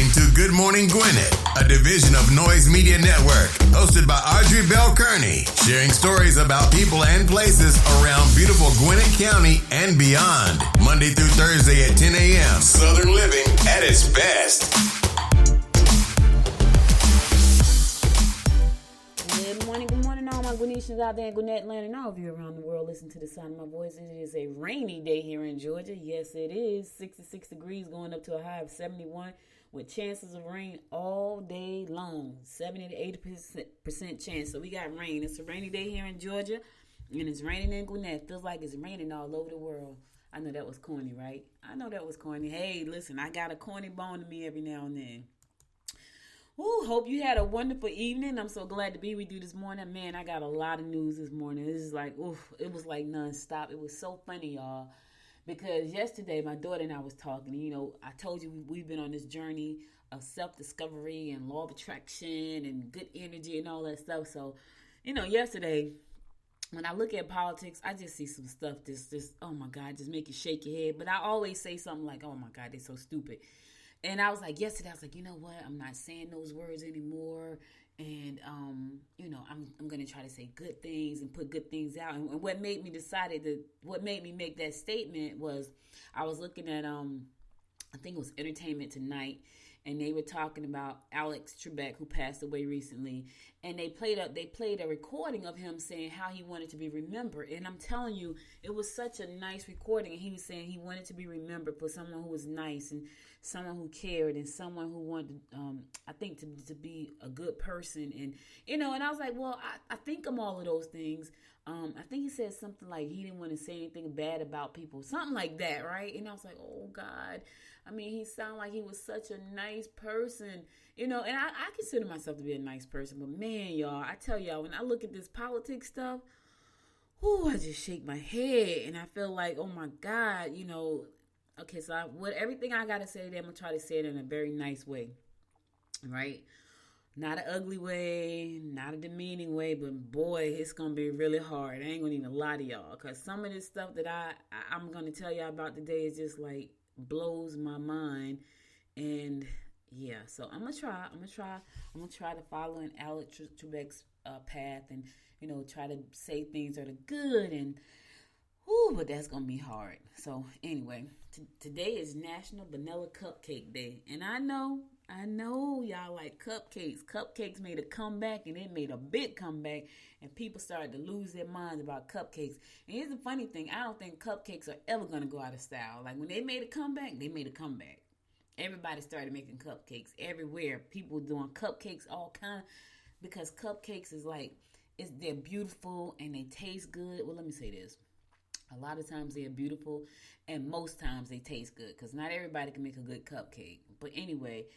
listening to Good Morning Gwinnett, a division of Noise Media Network, hosted by Audrey Bell Kearney, sharing stories about people and places around beautiful Gwinnett County and beyond. Monday through Thursday at 10 a.m. Southern living at its best. Good morning, all my Gwinnetians out there in Gwinnett land and all of you around the world. Listen to the sound of my voice. It is a rainy day here in Georgia. Yes, it is. 66 degrees going up to a high of 71 with chances of rain all day long. 70 to 80% chance. So we got rain. It's a rainy day here in Georgia and it's raining in Gwinnett. Feels like it's raining all over the world. I know that was corny, right? I know that was corny. Hey, listen, I got a corny bone to me every now and then. Ooh, hope you had a wonderful evening. I'm so glad to be with you this morning. Man, I got a lot of news this morning. This is like, it was like nonstop. It was so funny, y'all. Because yesterday, my daughter and I was talking. You know, I told you we've been on this journey of self-discovery and law of attraction and good energy and all that stuff. So, you know, yesterday, when I look at politics, I just see some stuff just oh my God, just make you shake your head. But I always say something like, oh my God, they're so stupid. And I was like, yesterday, I was like, you know what? I'm not saying those words anymore. And, you know, I'm going to try to say good things and put good things out. And what made me what made me make that statement was I was looking at, I think it was Entertainment Tonight. And they were talking about Alex Trebek, who passed away recently. And they played a recording of him saying how he wanted to be remembered. And I'm telling you, it was such a nice recording. And he was saying he wanted to be remembered for someone who was nice and someone who cared and someone who wanted, I think, to be a good person. And, you know, and I was like, well, I think I'm all of those things. I think he said something like he didn't want to say anything bad about people, something like that, right? And I was like, oh, God. I mean, he sounded like he was such a nice person, you know, and I consider myself to be a nice person. But, man, y'all, I tell y'all, when I look at this politics stuff, I just shake my head. And I feel like, oh, my God, you know, okay, so everything I got to say today, I'm going to try to say it in a very nice way, right? Not an ugly way, not a demeaning way, but boy, it's going to be really hard. I ain't going to even lie to y'all, because some of this stuff that I'm going to tell y'all about today is just like blows my mind. And yeah, so I'm going to try to follow in Alex Trebek's path and, you know, try to say things that are good and but that's going to be hard. So anyway, today is National Vanilla Cupcake Day. And I know y'all like cupcakes. Cupcakes made a comeback, and it made a big comeback, and people started to lose their minds about cupcakes. And here's the funny thing. I don't think cupcakes are ever going to go out of style. Like when they made a comeback, they made a comeback. Everybody started making cupcakes everywhere. People were doing cupcakes all kind because cupcakes is like, they're beautiful and they taste good. Well, let me say this. A lot of times they're beautiful, and most times they taste good because not everybody can make a good cupcake. But anyway,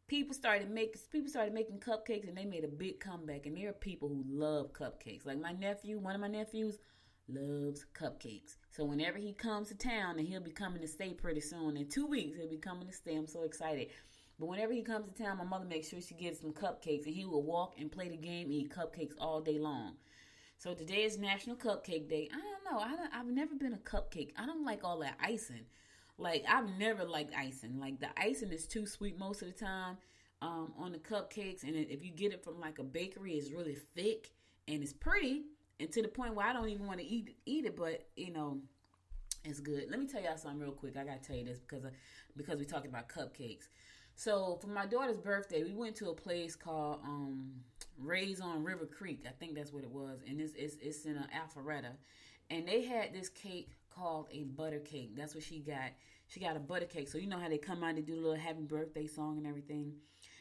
people started making cupcakes, and they made a big comeback. And there are people who love cupcakes. Like one of my nephews, loves cupcakes. So whenever he comes to town, and he'll be coming to stay pretty soon, in 2 weeks he'll be coming to stay. I'm so excited. But whenever he comes to town, my mother makes sure she gets some cupcakes, and he will walk and play the game and eat cupcakes all day long. So today is National Cupcake Day. I don't know. I've never been a cupcake. I don't like all that icing. Like, I've never liked icing. Like, the icing is too sweet most of the time on the cupcakes. And if you get it from, like, a bakery, it's really thick and it's pretty. And to the point where I don't even want to eat it. But, you know, it's good. Let me tell y'all something real quick. I got to tell you this because we're talking about cupcakes. So, for my daughter's birthday, we went to a place called Ray's on River Creek. I think that's what it was. And it's in Alpharetta. And they had this cake called a butter cake. That's what she got. She got a butter cake. So, you know how they come out and do a little happy birthday song and everything.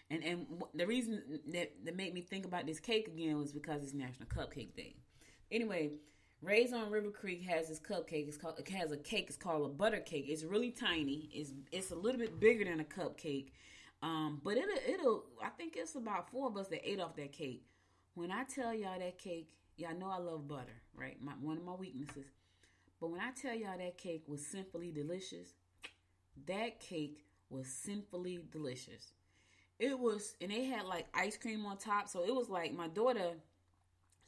And the reason that made me think about this cake again was because it's National Cupcake Day. Anyway, Ray's on River Creek has this cupcake. It has a cake. It's called a butter cake. It's really tiny. It's a little bit bigger than a cupcake. But it'll. I think it's about 4 of us that ate off that cake. When I tell y'all that cake, y'all know I love butter, right? One of my weaknesses. But when I tell y'all that cake was sinfully delicious, that cake was sinfully delicious. It was, and they had like ice cream on top. So it was like my daughter.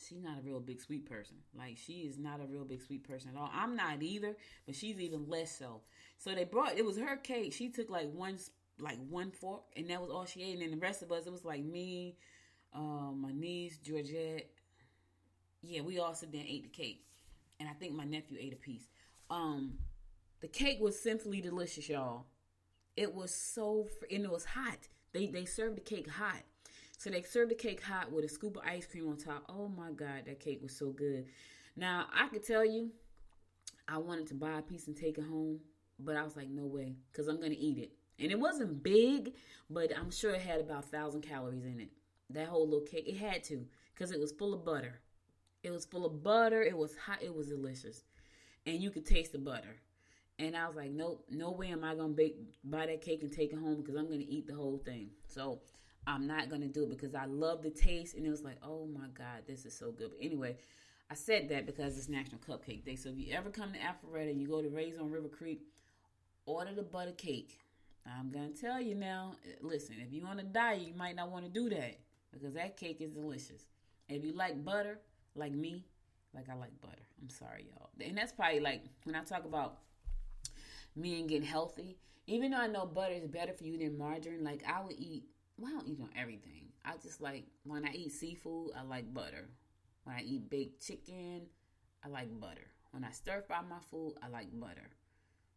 She's not a real big sweet person. Like, she is not a real big sweet person at all. I'm not either, but she's even less so. So it was her cake. She took like one like one fork, and that was all she ate. And then the rest of us, it was like me, my niece, Georgette. Yeah, we all sit there and ate the cake. And I think my nephew ate a piece. The cake was simply delicious, y'all. It was and it was hot. They served the cake hot. So they served the cake hot with a scoop of ice cream on top. Oh my God, that cake was so good. Now, I could tell you, I wanted to buy a piece and take it home, but I was like, no way, because I'm going to eat it. And it wasn't big, but I'm sure it had about 1,000 calories in it. That whole little cake, it had to, because it was full of butter. It was full of butter. It was hot. It was delicious. And you could taste the butter. And I was like, nope, no way am I going to buy that cake and take it home, because I'm going to eat the whole thing. So I'm not going to do it, because I love the taste. And it was like, oh my God, this is so good. But anyway, I said that because it's National Cupcake Day. So if you ever come to Alpharetta, you go to Ray's on River Creek, order the butter cake. I'm going to tell you now, listen, if you're on a diet, you might not want to do that, because that cake is delicious. If you like butter, like me, like I like butter. I'm sorry, y'all. And that's probably like, when I talk about me and getting healthy, even though I know butter is better for you than margarine, like I would eat, well, I don't eat on everything. I just like, when I eat seafood, I like butter. When I eat baked chicken, I like butter. When I stir fry my food, I like butter.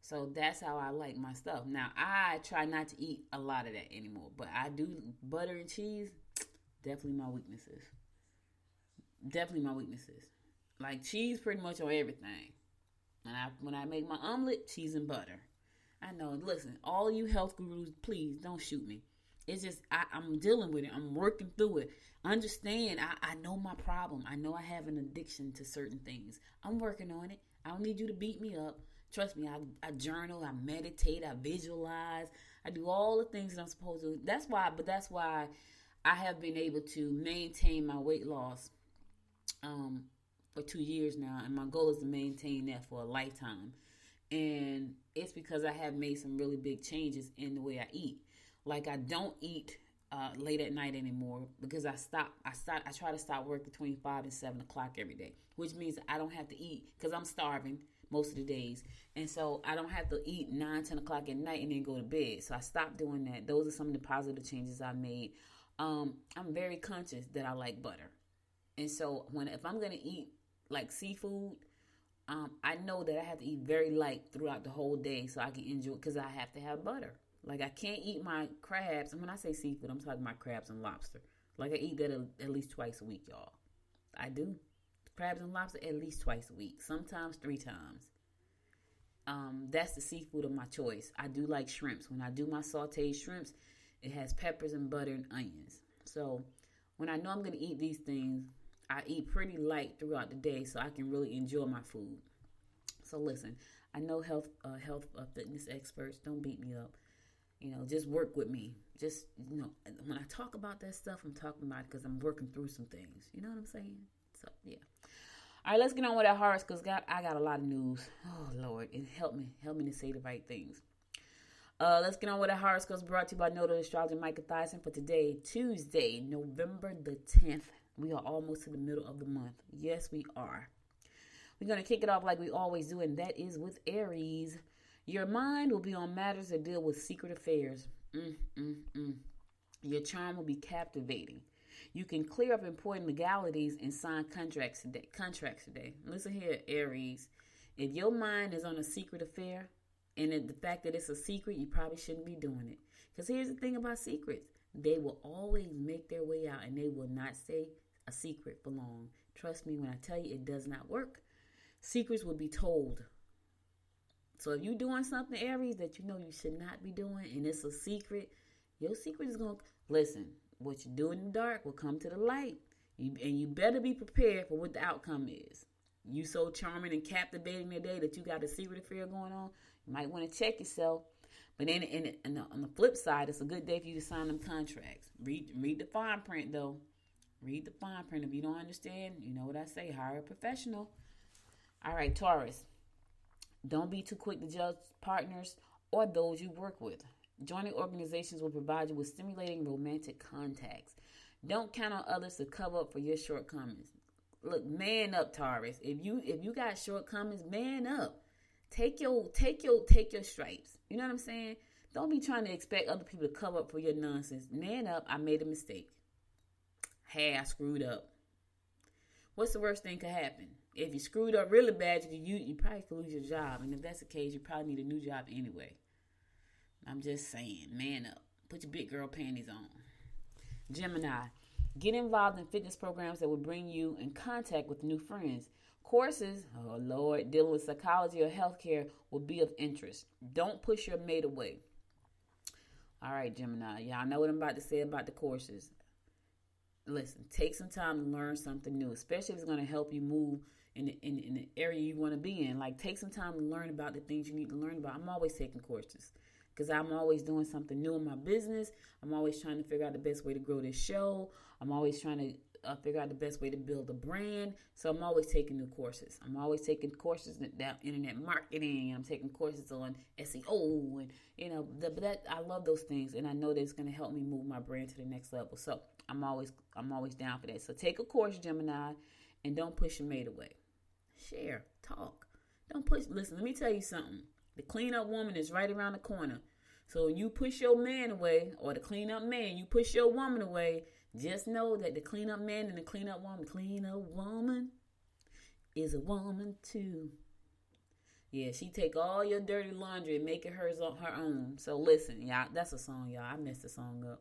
So that's how I like my stuff. Now, I try not to eat a lot of that anymore, but I do butter and cheese, definitely my weaknesses. Definitely my weaknesses. Like cheese pretty much on everything. When I make my omelet, cheese and butter. I know, listen, all you health gurus, please don't shoot me. It's just, I'm dealing with it. I'm working through it. Understand, I know my problem. I know I have an addiction to certain things. I'm working on it. I don't need you to beat me up. Trust me, I journal, I meditate, I visualize. I do all the things that I'm supposed to do. That's why I have been able to maintain my weight loss for 2 years now. And my goal is to maintain that for a lifetime. And it's because I have made some really big changes in the way I eat. Like I don't eat late at night anymore, because I try to stop work between 5 and 7 o'clock every day, which means I don't have to eat, because I'm starving most of the days. And so I don't have to eat 9, 10 o'clock at night and then go to bed. So I stopped doing that. Those are some of the positive changes I made. I'm very conscious that I like butter. And so if I'm going to eat like seafood, I know that I have to eat very light throughout the whole day so I can enjoy it, because I have to have butter. Like I can't eat my crabs. And when I say seafood, I'm talking about crabs and lobster. Like I eat that at least twice a week, y'all. I do. Crabs and lobster at least twice a week, sometimes 3 times. That's the seafood of my choice. I do like shrimps. When I do my sauteed shrimps, it has peppers and butter and onions. So when I know I'm going to eat these things, I eat pretty light throughout the day so I can really enjoy my food. So listen, I know health fitness experts. Don't beat me up. Just work with me. Just, when I talk about that stuff, I'm talking about it because I'm working through some things. You know what I'm saying? So, yeah. All right, let's get on with our horoscopes. I got a lot of news. Oh, Lord. Help me to say the right things. Let's get on with our horoscopes, brought to you by Notary Astrologer Micah Thyssen for today, Tuesday, November the 10th. We are almost to the middle of the month. Yes, we are. We're going to kick it off like we always do, and that is with Aries. Your mind will be on matters that deal with secret affairs. Your charm will be captivating. You can clear up important legalities and sign contracts today. Listen here, Aries. If your mind is on a secret affair, and the fact that it's a secret, you probably shouldn't be doing it. Because here's the thing about secrets. They will always make their way out, and they will not stay a secret for long. Trust me when I tell you it does not work. Secrets will be told. So if you're doing something, Aries, that you know you should not be doing, and it's a secret, your secret is going to... Listen, what you do in the dark will come to the light. And you better be prepared for what the outcome is. You so charming and captivating today that you got a secret affair going on, you might want to check yourself. But then on the flip side, it's a good day for you to sign them contracts. Read the fine print, though. Read the fine print. If you don't understand, you know what I say, hire a professional. All right, Taurus. Don't be too quick to judge partners or those you work with. Joining organizations will provide you with stimulating romantic contacts. Don't count on others to cover up for your shortcomings. Look, man up, Taurus. If you got shortcomings, man up. Take your stripes. You know what I'm saying? Don't be trying to expect other people to cover up for your nonsense. Man up, I made a mistake. Hey, I screwed up. What's the worst thing could happen? If you screwed up really bad, you probably could lose your job. And if that's the case, you probably need a new job anyway. I'm just saying, man up. Put your big girl panties on. Gemini, get involved in fitness programs that will bring you in contact with new friends. Courses, oh Lord, dealing with psychology or healthcare will be of interest. Don't push your mate away. All right, Gemini, y'all know what I'm about to say about the courses. Listen, take some time to learn something new, especially if it's going to help you move in the area you want to be in. Like, take some time to learn about the things you need to learn about. I'm always taking courses because I'm always doing something new in my business. I'm always trying to figure out the best way to grow this show. I'm always trying to figure out the best way to build a brand. So I'm always taking new courses. I'm always taking courses that internet marketing. I'm taking courses on SEO, and I love those things, and I know that it's going to help me move my brand to the next level. So I'm always down for that. So take a course, Gemini, and don't push your mate away. Share, talk. Don't push. Listen, let me tell you something. The cleanup woman is right around the corner. So when you push your man away, or the cleanup man, you push your woman away, just know that the cleanup man and the cleanup woman is a woman too. Yeah, she take all your dirty laundry and make it hers on her own. So listen, y'all, that's a song, y'all. I messed the song up.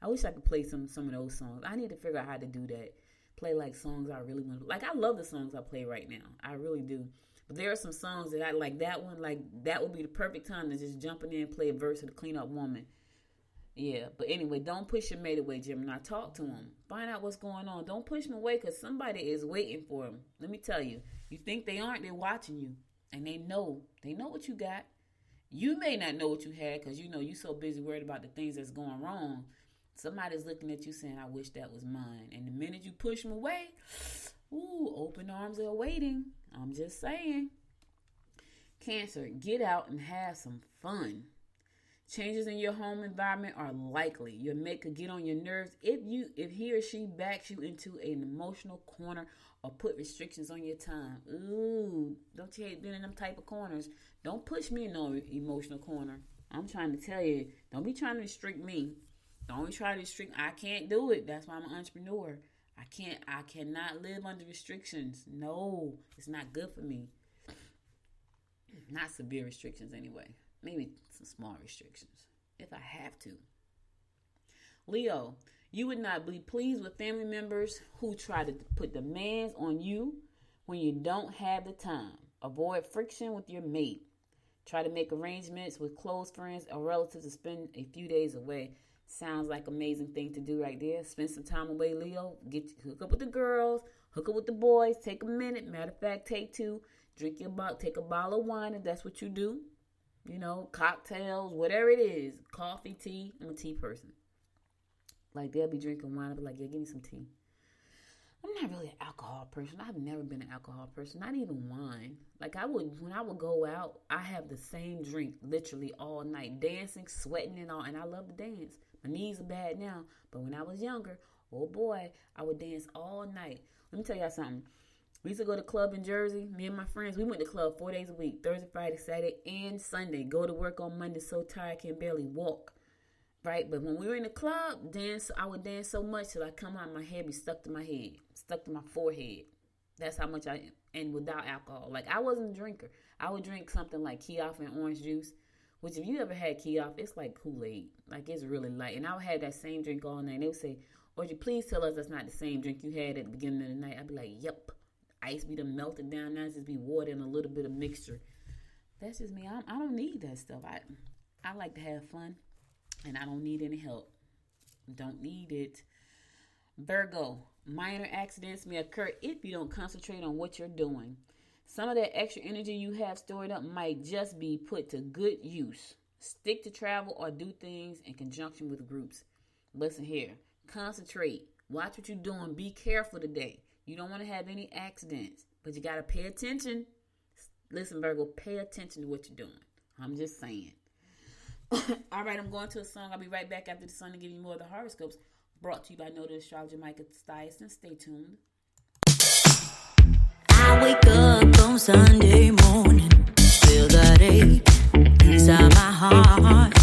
I wish I could play some of those songs. I need to figure out how to do that. Play like songs I really want to. Like, I love the songs I play right now. I really do. But there are some songs that I like. That one, like, that would be the perfect time to just jump in there and play a verse of the cleanup woman. Yeah, but anyway, don't push your mate away, Gemini. Talk to him. Find out what's going on. Don't push him away because somebody is waiting for him. Let me tell you. You think they aren't, they're watching you. And they know what you got. You may not know what you had because, you so busy worried about the things that's going wrong. Somebody's looking at you saying, I wish that was mine. And the minute you push them away, open arms are waiting. I'm just saying. Cancer, get out and have some fun. Changes in your home environment are likely. Your mate could get on your nerves if he or she backs you into an emotional corner or put restrictions on your time. Ooh, don't you hate being in them type of corners? Don't push me in no emotional corner. I'm trying to tell you, don't be trying to restrict me. Don't be trying to restrict. I can't do it. That's why I'm an entrepreneur. I cannot live under restrictions. No, it's not good for me. Not severe restrictions anyway. Maybe some small restrictions if I have to. Leo, you would not be pleased with family members who try to put demands on you when you don't have the time. Avoid friction with your mate. Try to make arrangements with close friends or relatives to spend a few days away. Sounds like an amazing thing to do right there. Spend some time away, Leo. Hook up with the girls. Hook up with the boys. Take a minute. Matter of fact, take two. Take a bottle of wine if that's what you do. Cocktails, whatever it is. Coffee, tea. I'm a tea person. Like, they'll be drinking wine. I'll be like, yeah, give me some tea. I'm not really an alcohol person. I've never been an alcohol person. Not even wine. Like, when I would go out, I have the same drink literally all night. Dancing, sweating and all. And I love to dance. My knees are bad now. But when I was younger, oh boy, I would dance all night. Let me tell y'all something. We used to go to the club in Jersey. Me and my friends, we went to the club 4 days a week. Thursday, Friday, Saturday, and Sunday. Go to work on Monday so tired, can barely walk. Right? But when we were in the club, I would dance so much till I come out, my head be stuck to my head. Stuck to my forehead. That's how much and without alcohol. Like, I wasn't a drinker. I would drink something like Kioff and orange juice. Which, if you ever had Kioff, it's like Kool-Aid. Like, it's really light. And I would have that same drink all night. And they would say, would you please tell us that's not the same drink you had at the beginning of the night? I'd be like, yep. Ice be done melted down. Now it's just be water and a little bit of mixture. That's just me. I don't need that stuff. I like to have fun. And I don't need any help. Don't need it. Virgo, minor accidents may occur if you don't concentrate on what you're doing. Some of that extra energy you have stored up might just be put to good use. Stick to travel or do things in conjunction with groups. Listen here. Concentrate. Watch what you're doing. Be careful today. You don't want to have any accidents, but you got to pay attention. Listen, Virgo, pay attention to what you're doing. I'm just saying. All right, I'm going to a song. I'll be right back after the sun to give you more of the horoscopes. Brought to you by Noted Astrologer Micah Stiason. Stay tuned. I wake up on Sunday morning, feel that ache inside my heart.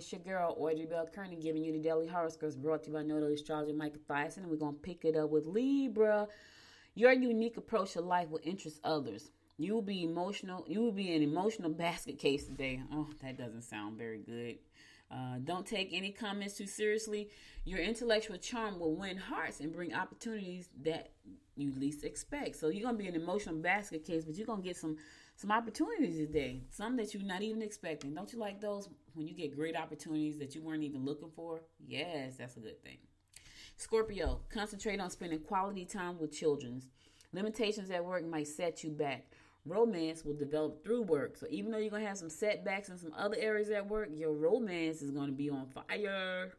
It's your girl, Audrey Bell Kearney, giving you the daily horoscopes brought to you by Notary Astrologer Michael Thyssen. And we're going to pick it up with Libra. Your unique approach to life will interest others. You will be emotional. You will be an emotional basket case today. Oh, that doesn't sound very good. Don't take any comments too seriously. Your intellectual charm will win hearts and bring opportunities that you least expect. So you're going to be an emotional basket case, but you're going to get some opportunities today. Some that you're not even expecting. Don't you like those when you get great opportunities that you weren't even looking for? Yes, that's a good thing. Scorpio, concentrate on spending quality time with children. Limitations at work might set you back. Romance will develop through work. So even though you're going to have some setbacks in some other areas at work, your romance is going to be on fire.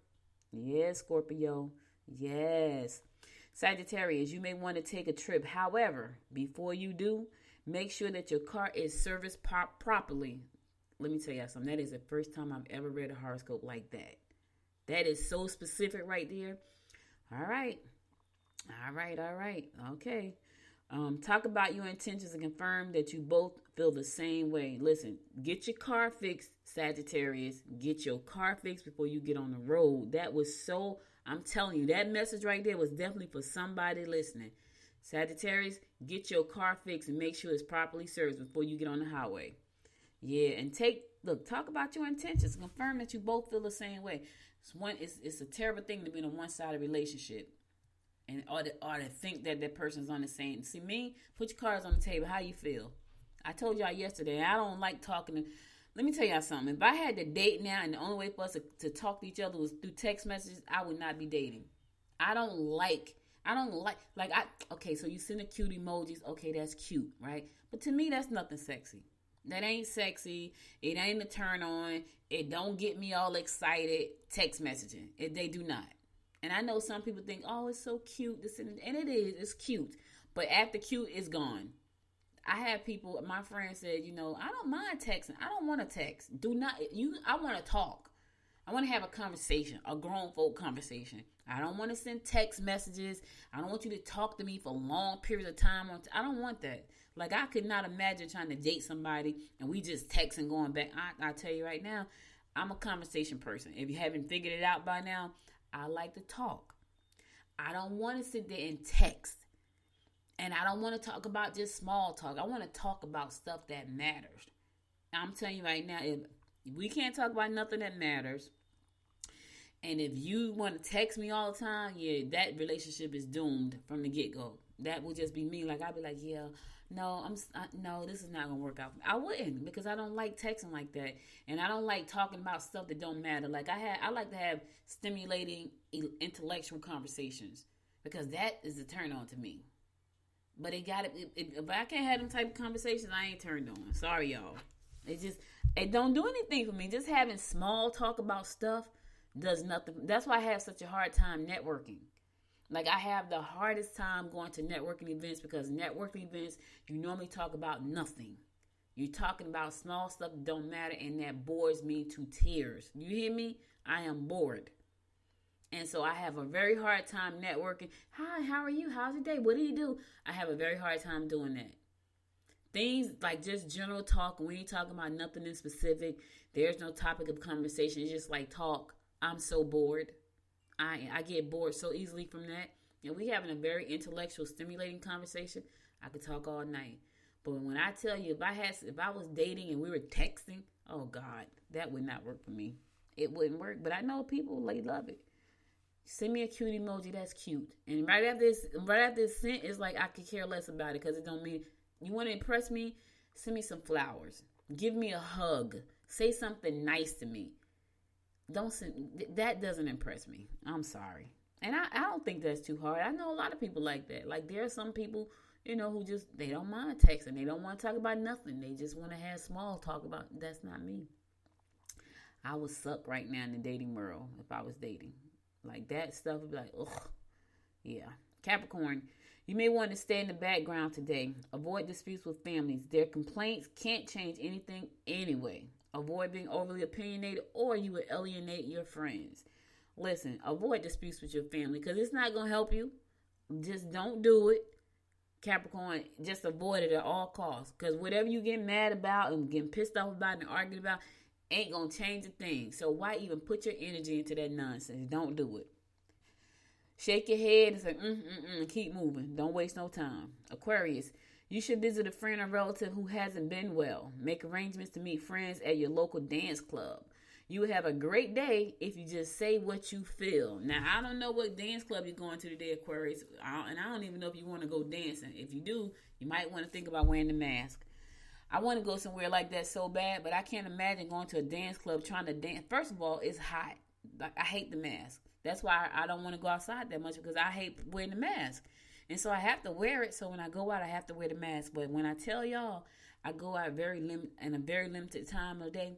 Yes, Scorpio. Yes. Sagittarius, you may want to take a trip. However, before you do, make sure that your car is serviced properly. Let me tell you something. That is the first time I've ever read a horoscope like that. That is so specific right there. All right. Okay. Talk about your intentions and confirm that you both feel the same way. Listen, get your car fixed, Sagittarius. Get your car fixed before you get on the road. That was so, I'm telling you, that message right there was definitely for somebody listening. Sagittarius, get your car fixed and make sure it's properly serviced before you get on the highway. Yeah, and talk about your intentions. Confirm that you both feel the same way. It's a terrible thing to be in a one-sided relationship. And or to think that person's on the same. See me, put your cards on the table. How you feel? I told y'all yesterday, I don't like talking. Let me tell y'all something. If I had to date now and the only way for us to talk to each other was through text messages, I would not be dating. Okay, so you send a cute emojis. Okay, that's cute, right? But to me, that's nothing sexy. That ain't sexy. It ain't a turn on. It don't get me all excited. Text messaging. They do not. And I know some people think, oh, it's so cute. And it is. It's cute. But after cute, it's gone. I have people, my friend said, I don't mind texting. I don't want to text. I want to talk. I want to have a conversation, a grown folk conversation. I don't want to send text messages. I don't want you to talk to me for long periods of time. I don't want that. Like, I could not imagine trying to date somebody and we just text and going back. I tell you right now, I'm a conversation person. If you haven't figured it out by now, I like to talk. I don't want to sit there and text. And I don't want to talk about just small talk. I want to talk about stuff that matters. I'm telling you right now, if we can't talk about nothing that matters, and if you want to text me all the time, yeah, that relationship is doomed from the get-go. That would just be me. Like, I'd be like, yeah, no, this is not going to work out. I wouldn't, because I don't like texting like that. And I don't like talking about stuff that don't matter. Like, I like to have stimulating intellectual conversations, because that is a turn on to me. But if I can't have them type of conversations, I ain't turned on. Sorry, y'all. It don't do anything for me. Just having small talk about stuff does nothing. That's why I have such a hard time networking. Like, I have the hardest time going to networking events, because networking events, you normally talk about nothing. You're talking about small stuff that don't matter, and that bores me to tears. You hear me? I am bored. And so I have a very hard time networking. Hi, how are you? How's your day? What do you do? I have a very hard time doing that. Things like just general talk, we ain't talking about nothing in specific. There's no topic of conversation. It's just like talk. I'm so bored. I get bored so easily from that. And we having a very intellectual, stimulating conversation. I could talk all night. But when I tell you, if I was dating and we were texting, oh God, that would not work for me. It wouldn't work. But I know people, they love it. Send me a cute emoji, that's cute. And right after this sent, it's like I could care less about it, because it don't mean, you want to impress me, send me some flowers. Give me a hug. Say something nice to me. That doesn't impress me. I'm sorry. And I don't think that's too hard. I know a lot of people like that. Like, there are some people, who just, they don't mind texting. They don't want to talk about nothing. They just want to have small talk about, that's not me. I would suck right now in the dating world if I was dating. Like, that stuff would be like, ugh. Yeah. Capricorn, you may want to stay in the background today. Avoid disputes with families. Their complaints can't change anything anyway. Avoid being overly opinionated, or you will alienate your friends. Listen, avoid disputes with your family, because it's not going to help you. Just don't do it. Capricorn, just avoid it at all costs. Because whatever you get mad about and getting pissed off about and arguing about, ain't going to change a thing. So why even put your energy into that nonsense? Don't do it. Shake your head and say, and keep moving. Don't waste no time. Aquarius, you should visit a friend or relative who hasn't been well. Make arrangements to meet friends at your local dance club. You will have a great day if you just say what you feel. Now, I don't know what dance club you're going to today, Aquarius. And I don't even know if you want to go dancing. If you do, you might want to think about wearing the mask. I want to go somewhere like that so bad, but I can't imagine going to a dance club trying to dance. First of all, it's hot. Like, I hate the mask. That's why I don't want to go outside that much, because I hate wearing the mask. And so I have to wear it. So when I go out, I have to wear the mask. But when I tell y'all, I go out in a very limited time of the day.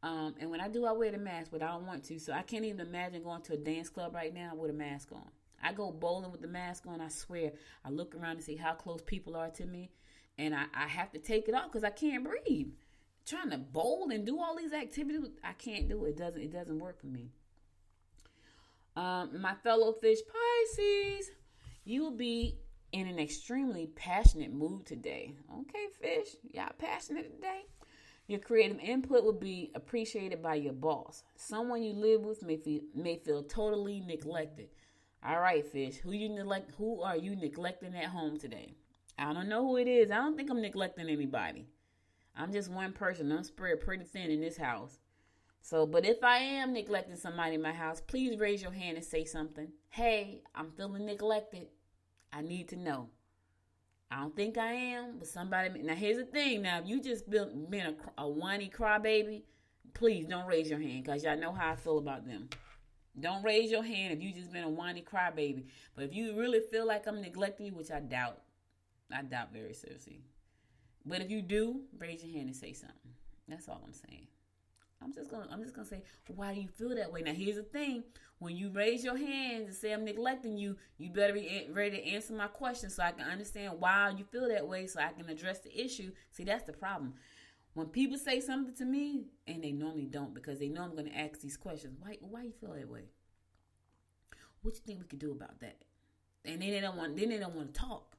And when I do, I wear the mask, but I don't want to. So I can't even imagine going to a dance club right now with a mask on. I go bowling with the mask on. I swear, I look around to see how close people are to me. And I have to take it off because I can't breathe. Trying to bowl and do all these activities, I can't do it. It doesn't work for me. My fellow fish Pisces, you will be in an extremely passionate mood today. Okay, fish, y'all passionate today? Your creative input will be appreciated by your boss. Someone you live with may feel totally neglected. All right, fish, who are you neglecting at home today? I don't know who it is. I don't think I'm neglecting anybody. I'm just one person. I'm spread pretty thin in this house. So, but if I am neglecting somebody in my house, please raise your hand and say something. Hey, I'm feeling neglected. I need to know. I don't think I am, but somebody. Now, here's the thing. Now, if you just been a whiny crybaby, please don't raise your hand, because y'all know how I feel about them. Don't raise your hand if you just been a whiny crybaby. But if you really feel like I'm neglecting you, which I doubt very seriously. But if you do, raise your hand and say something. That's all I'm saying. I'm just gonna say, why do you feel that way? Now, here's the thing: when you raise your hands and say I'm neglecting you, you better be ready to answer my question so I can understand why you feel that way, so I can address the issue. See, that's the problem. When people say something to me, and they normally don't, because they know I'm gonna ask these questions. Why you feel that way? What you think we could do about that? And then they don't want to talk.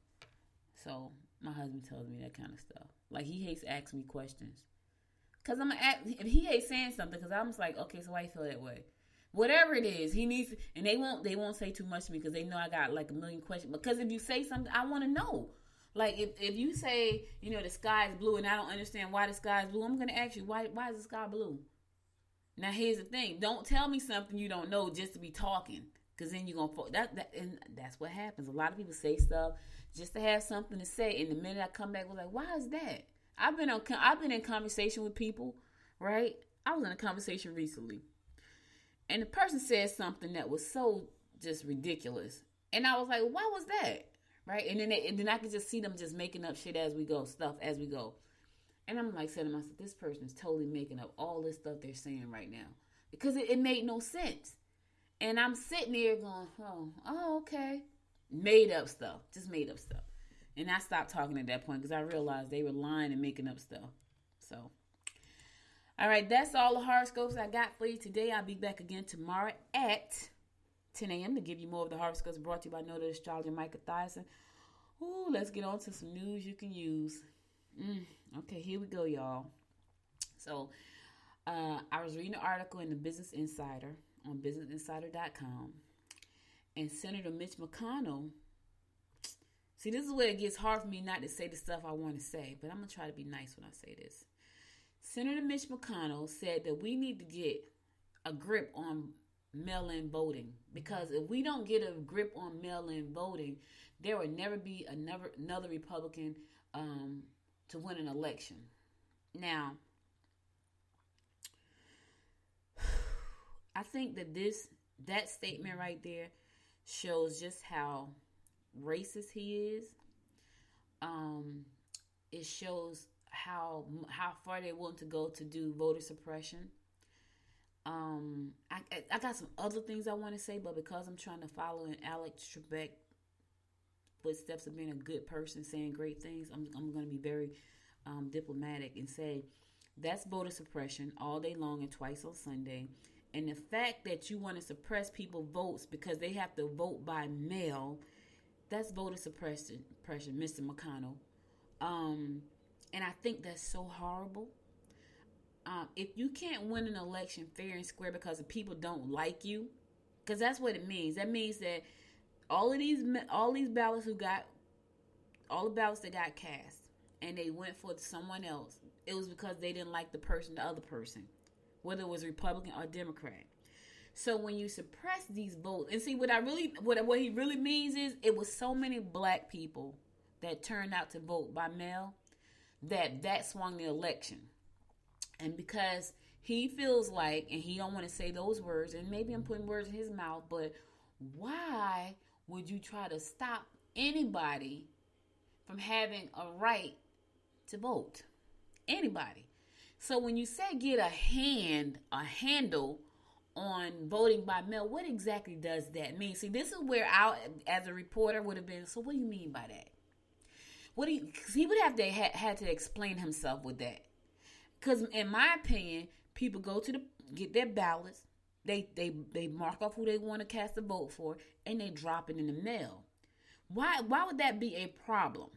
So my husband tells me that kind of stuff. Like, he hates asking me questions. Because I'm going to ask, if he hates saying something, because I'm just like, okay, so why you feel that way? Whatever it is, he needs, and they won't say too much to me, because they know I got like a million questions. Because if you say something, I want to know. Like, if you say, the sky is blue, and I don't understand why the sky is blue, I'm going to ask you, why is the sky blue? Now, here's the thing. Don't tell me something you don't know just to be talking. Because then you're going to, and that's what happens. A lot of people say stuff just to have something to say. And the minute I come back, we're like, why is that? I've been in conversation with people, right? I was in a conversation recently. And the person said something that was so just ridiculous. And I was like, why was that? Right? And then I could just see them just making up shit as we go, stuff as we go. And I'm like saying to myself, this person is totally making up all this stuff they're saying right now. Because it made no sense. And I'm sitting there going, oh, okay. Made up stuff. Just made up stuff. And I stopped talking at that point because I realized they were lying and making up stuff. So, all right, that's all the horoscopes I got for you today. I'll be back again tomorrow at 10 a.m. to give you more of the horoscopes brought to you by noted astrologer Micah Thyssen. Ooh, let's get on to some news you can use. Okay, here we go, y'all. So, I was reading an article in the Business Insider on businessinsider.com, and Senator Mitch McConnell. See, this is where it gets hard for me not to say the stuff I want to say, but I'm going to try to be nice when I say this. Senator Mitch McConnell said that we need to get a grip on mail-in voting, because if we don't get a grip on mail-in voting, there will never be another Republican to win an election. Now, I think that statement right there shows just how racist he is. It shows how far they're willing to go to do voter suppression. I got some other things I want to say, but because I'm trying to follow in Alex Trebek's footsteps of being a good person, saying great things, I'm going to be very diplomatic and say that's voter suppression all day long and twice on Sunday. And the fact that you want to suppress people's votes because they have to vote by mail, that's voter suppression, Mr. McConnell. And I think that's so horrible. if you can't win an election fair and square because the people don't like you, because that's what it means. That means that all these ballots all the ballots that got cast, and they went for someone else, it was because they didn't like the other person, whether it was Republican or Democrat. So when you suppress these votes, and see what he really means is, it was so many black people that turned out to vote by mail that swung the election. And because he feels like, and he don't want to say those words, and maybe I'm putting words in his mouth, but why would you try to stop anybody from having a right to vote? Anybody. So when you say get a handle on voting by mail, what exactly does that mean? See, this is where I, as a reporter, would have been, so what do you mean by that? Because he would have to had to explain himself with that. Because in my opinion, people go to get their ballots, they mark off who they want to cast a vote for, and they drop it in the mail. Why would that be a problem?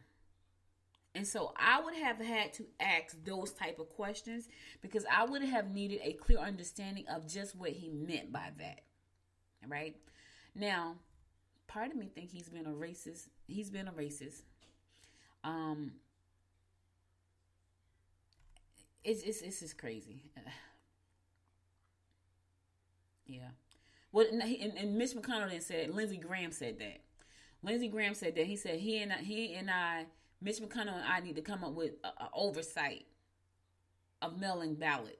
And so I would have had to ask those type of questions, because I would have needed a clear understanding of just what he meant by that. Right? Now, part of me think he's been a racist. He's been a racist. It's just crazy. Yeah. Well, and Mitch McConnell then said, Lindsey Graham said that. Lindsey Graham said that. He said he and I, Mitch McConnell and I need to come up with an oversight of mailing ballots.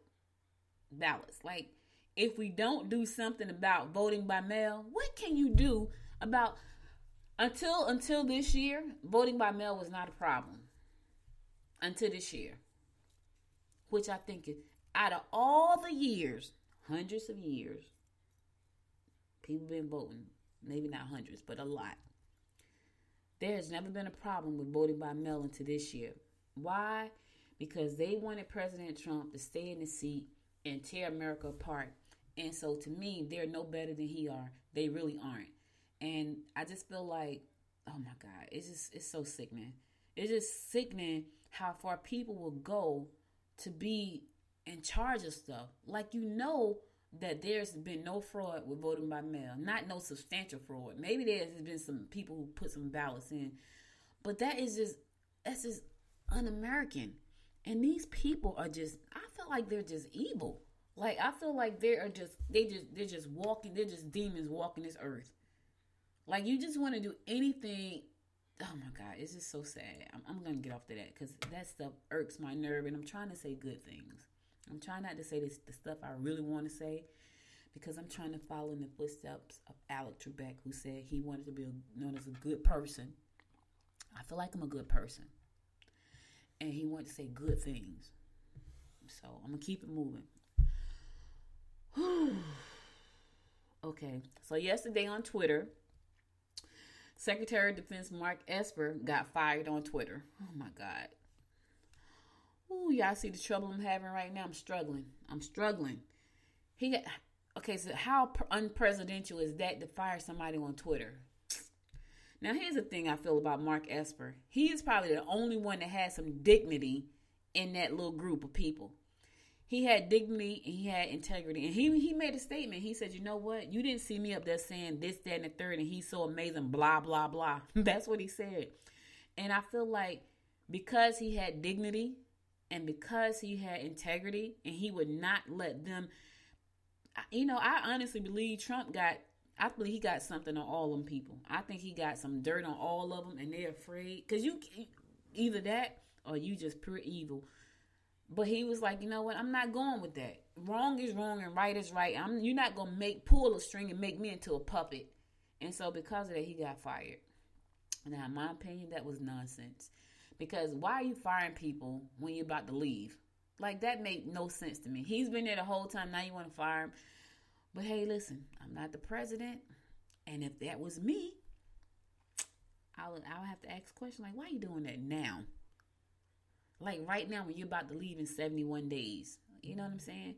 Like, if we don't do something about voting by mail, what can you do about, until this year, voting by mail was not a problem. Until this year. Which I think is, out of all the years, hundreds of years, people been voting. Maybe not hundreds, but a lot. There has never been a problem with voting by mail until this year. Why? Because they wanted President Trump to stay in the seat and tear America apart. And so to me, they're no better than he are. They really aren't. And I just feel like, oh my God, it's so sickening. It's just sickening how far people will go to be in charge of stuff. Like, you know that there's been no fraud with voting by mail. Not no substantial fraud. Maybe there's been some people who put some ballots in. But that's just un-American. And these people are just, I feel like they're just evil. Like, I feel like they're just demons walking this earth. Like, you just want to do anything. Oh my God, it's just so sad. I'm going to get off to that, because that stuff irks my nerve, and I'm trying to say good things. I'm trying not to say the stuff I really want to say, because I'm trying to follow in the footsteps of Alec Trebek, who said he wanted to be known as a good person. I feel like I'm a good person, and he wanted to say good things. So I'm going to keep it moving. Okay, so yesterday on Twitter, Secretary of Defense Mark Esper got fired on Twitter. Oh my God. Ooh, y'all see the trouble I'm having right now? I'm struggling. Okay, so how unpresidential is that to fire somebody on Twitter? Now, here's the thing I feel about Mark Esper. He is probably the only one that has some dignity in that little group of people. He had dignity and he had integrity. And he made a statement. He said, you know what? You didn't see me up there saying this, that, and the third, and he's so amazing, blah, blah, blah. That's what he said. And I feel like because he had dignity and because he had integrity and he would not let them, I honestly believe I believe he got something on all them people. I think he got some dirt on all of them, and they're afraid. Because you either that or you just pure evil. But he was like, you know what? I'm not going with that. Wrong is wrong and right is right. You're not going to pull a string and make me into a puppet. And so because of that, he got fired. Now, in my opinion, that was nonsense. Because why are you firing people when you're about to leave? Like, that made no sense to me. He's been there the whole time. Now you want to fire him. But hey, listen, I'm not the president. And if that was me, I'll have to ask a question like, why are you doing that now? Like right now when you're about to leave in 71 days. You know what I'm saying?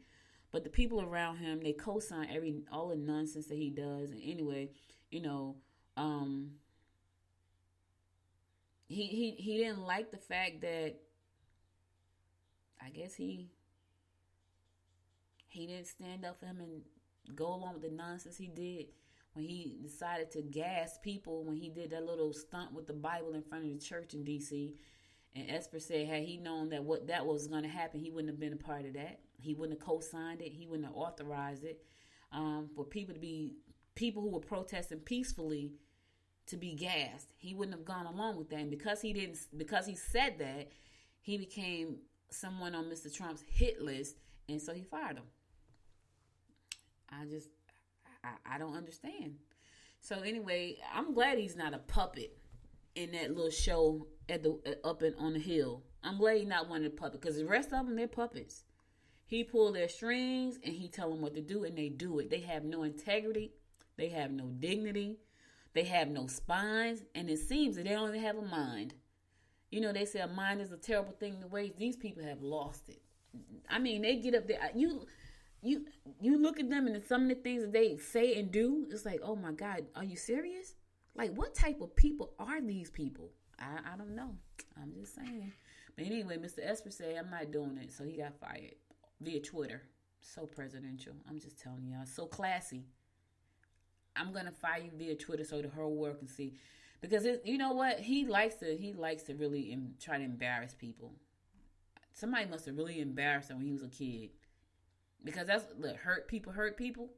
But the people around him, they co-sign all the nonsense that he does. And anyway, he didn't like the fact that I guess he He didn't stand up for him and go along with the nonsense he did when he decided to gas people when he did that little stunt with the Bible in front of the church in D.C. And Esper said, had he known that what that was going to happen, he wouldn't have been a part of that. He wouldn't have co-signed it. He wouldn't have authorized it. For people who were protesting peacefully to be gassed, he wouldn't have gone along with that. And because he said that, he became someone on Mr. Trump's hit list, and so he fired him. I don't understand. So anyway, I'm glad he's not a puppet in that little show on the hill. I'm glad he's not one of the puppets, because the rest of them, they're puppets. He pull their strings and he tell them what to do, and they do it. They have no integrity. They have no dignity. They have no spines, and it seems that they don't even have a mind. You know, they say a mind is a terrible thing to waste. These people have lost it. I mean, they get up there. You look at them and some of the things that they say and do, it's like, oh my God, are you serious? Like, what type of people are these people? I don't know. I'm just saying. But anyway, Mr. Esper said, I'm not doing it. So he got fired via Twitter. So presidential. I'm just telling y'all. So classy. I'm going to fire you via Twitter so the whole world can see. Because you know what? He likes to really try to embarrass people. Somebody must have really embarrassed him when he was a kid. Because hurt people.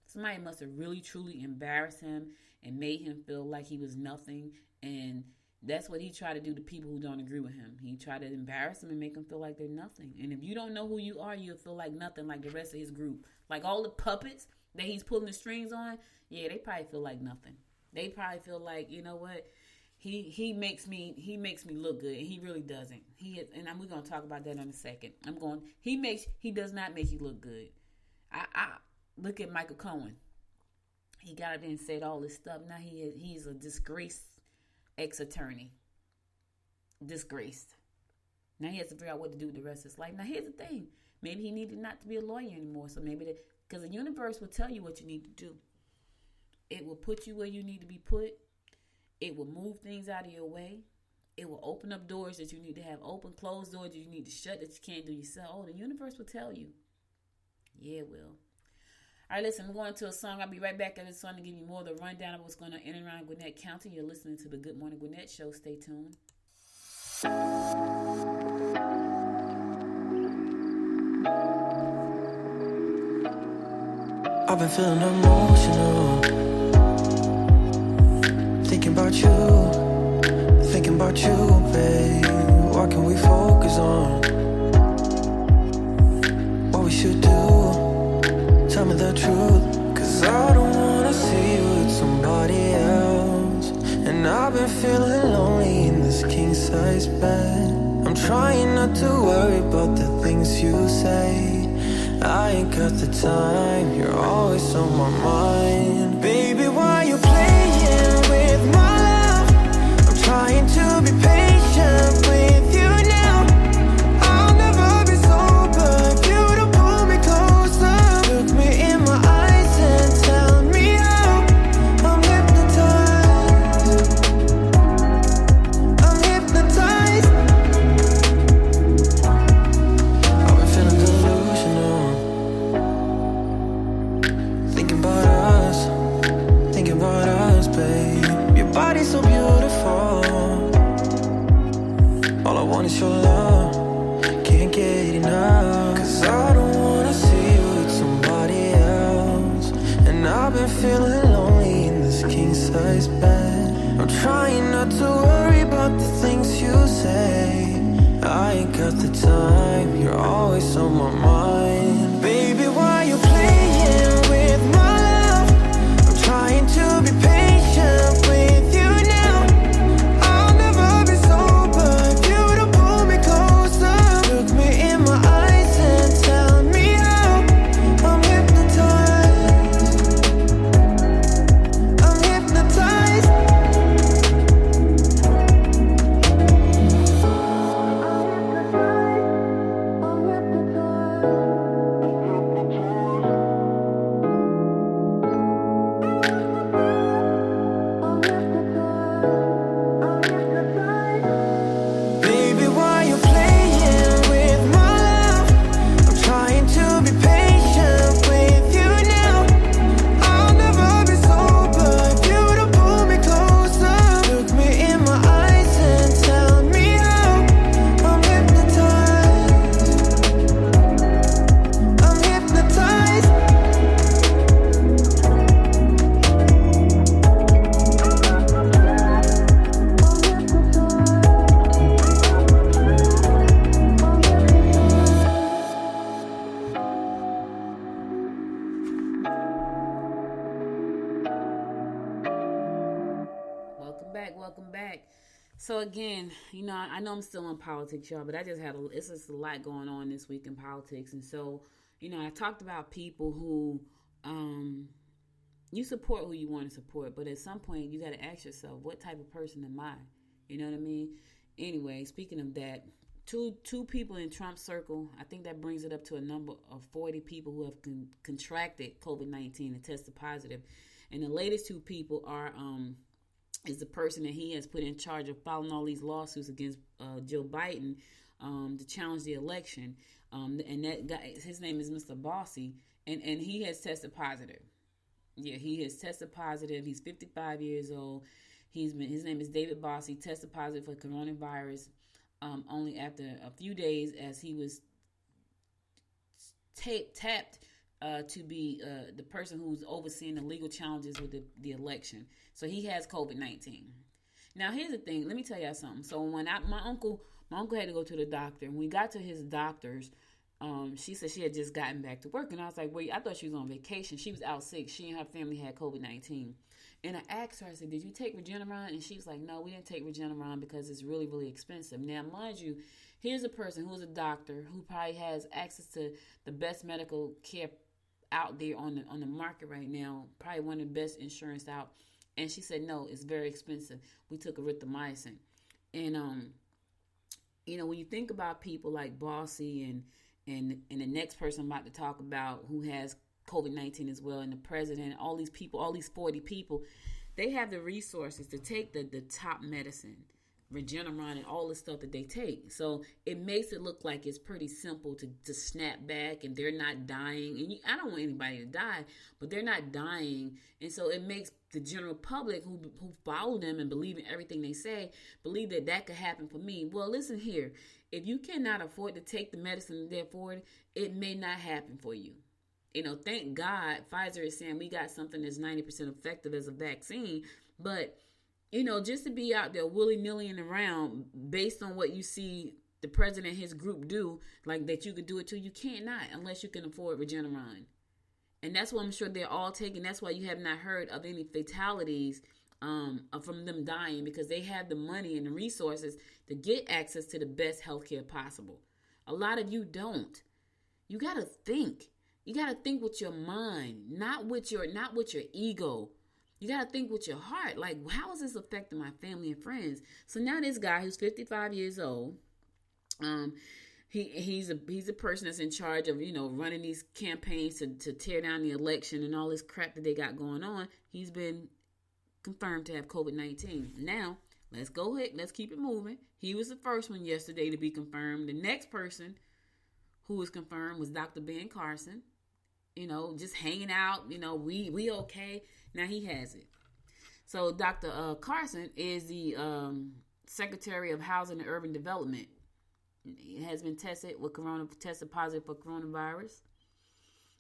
Somebody must have really, truly embarrassed him and made him feel like he was nothing. And that's what he tried to do to people who don't agree with him. He tried to embarrass them and make them feel like they're nothing. And if you don't know who you are, you'll feel like nothing, like the rest of his group. Like all the puppets that he's pulling the strings on, yeah, they probably feel like nothing. They probably feel like, you know what? He makes me look good, and he really doesn't. We're gonna talk about that in a second. He does not make you look good. I look at Michael Cohen. He got up there and said all this stuff. Now he's a disgraced ex-attorney. Disgraced. Now he has to figure out what to do with the rest of his life. Now here's the thing. Maybe he needed not to be a lawyer anymore. So because the universe will tell you what you need to do. It will put you where you need to be put. It will move things out of your way. It will open up doors that you need to have open, close doors that you need to shut that you can't do yourself. Oh, the universe will tell you. Yeah, it will. All right, listen, we're going to a song. I'll be right back at this song to give you more of the rundown of what's going on in and around Gwinnett County. You're listening to the Good Morning Gwinnett show. Stay tuned. I've been feeling emotional, thinking about you, babe. What can we focus on? What we should do? Tell me the truth, 'cause I don't wanna see you with somebody else. And I've been feeling lonely in this king-size bed. I'm trying not to worry about the things you say. I ain't got the time, you're always on my mind. Baby, why you playing with my love? I'm trying to be patient with you now. I'll never be sober if you don't pull me closer. Look me in my eyes and tell me how. I'm hypnotized. I'm hypnotized. I've been feeling delusional, thinking about us, babe. Your body's so beautiful. All I want is your love, can't get enough. 'Cause I don't wanna see you with somebody else. And I've been feeling lonely in this king-size bed. I'm trying not to worry about the things you say. I ain't got the time, you're always on my mind. Baby, why you playing with my love? I'm trying to be patient with you now. I'll never be sober if you don't pull me closer. Look me in my eyes and tell me how. I'm hypnotized. I'm hypnotized. I'm hypnotized. So again, I know I'm still in politics, y'all, but I just it's just a lot going on this week in politics. And so, I talked about people who, you support who you want to support, but at some point you got to ask yourself, what type of person am I? You know what I mean? Anyway, speaking of that, two people in Trump's circle, I think that brings it up to a number of 40 people who have contracted COVID-19 and tested positive. And the latest two people is the person that he has put in charge of filing all these lawsuits against Joe Biden to challenge the election. And that guy, his name is Mr. Bossy, and he has tested positive. Yeah, he has tested positive. He's 55 years old. His name is David Bossy, tested positive for coronavirus only after a few days as he was tapped to be the person who's overseeing the legal challenges with the election. So he has COVID-19. Now, here's the thing. Let me tell y'all something. So when my uncle had to go to the doctor, and when we got to his doctor's, she said she had just gotten back to work. And I was like, wait, I thought she was on vacation. She was out sick. She and her family had COVID-19. And I asked her, I said, did you take Regeneron? And she was like, no, we didn't take Regeneron because it's really, really expensive. Now, mind you, here's a person who's a doctor who probably has access to the best medical care out there on the market right now, probably one of the best insurance out. And she said, no, it's very expensive. We took erythromycin. And, when you think about people like Bossy and the next person I'm about to talk about who has COVID-19 as well, and the president, all these people, all these 40 people, they have the resources to take the top medicine, Regeneron, and all the stuff that they take. So it makes it look like it's pretty simple to snap back, and they're not dying. And I don't want anybody to die, but they're not dying. And so it makes the general public who follow them and believe in everything they say, believe that could happen for me. Well, listen here. If you cannot afford to take the medicine and therefore it may not happen for you. Thank God Pfizer is saying we got something that's 90% effective as a vaccine. But, just to be out there willy-nilly around based on what you see the president and his group do, like that you could do it too, you can't not unless you can afford Regeneron. And that's what I'm sure they're all taking. That's why you have not heard of any fatalities from them dying, because they have the money and the resources to get access to the best healthcare possible. A lot of you don't. You got to think. You got to think with your mind, not with your ego. You got to think with your heart. Like, how is this affecting my family and friends? So now this guy who's 55 years old, he's a person that's in charge of, running these campaigns to tear down the election and all this crap that they got going on. He's been confirmed to have COVID-19. Now, let's go ahead. Let's keep it moving. He was the first one yesterday to be confirmed. The next person who was confirmed was Dr. Ben Carson. Just hanging out. We okay. Now he has it. So Dr. Carson is the Secretary of Housing and Urban Development. He has been tested positive for coronavirus.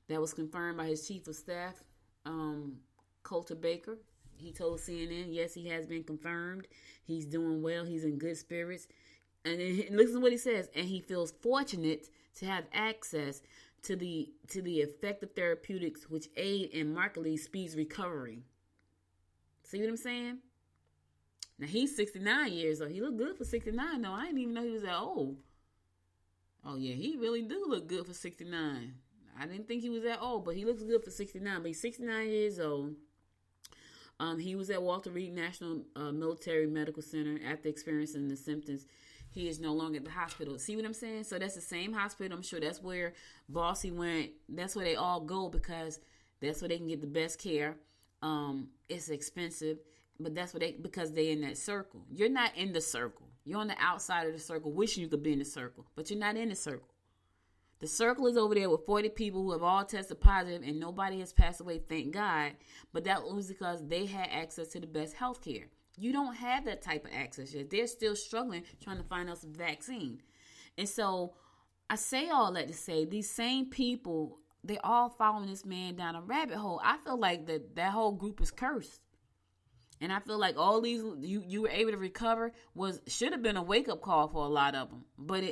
That was confirmed by his chief of staff, Coulter Baker. He told CNN, yes, he has been confirmed. He's doing well. He's in good spirits. And then listen to what he says. And he feels fortunate to have access to the effective therapeutics which aid and markedly speeds recovery. See what I'm saying? Now, he's 69 years old. He look good for 69, though. I didn't even know he was that old. Oh, yeah, he really do look good for 69. I didn't think he was that old, but he looks good for 69. But he's 69 years old. He was at Walter Reed National Military Medical Center after experiencing the symptoms. He is no longer at the hospital. See what I'm saying? So that's the same hospital. I'm sure that's where Bossy went. That's where they all go because that's where they can get the best care. It's expensive, but that's because they're in that circle. You're not in the circle. You're on the outside of the circle, wishing you could be in the circle, but you're not in the circle. The circle is over there with 40 people who have all tested positive and nobody has passed away, thank God. But that was because they had access to the best health care. You don't have that type of access yet. They're still struggling trying to find us a vaccine. And so I say all that to say these same people, they're all following this man down a rabbit hole. I feel like that whole group is cursed. And I feel like all these you were able to recover should have been a wake-up call for a lot of them. But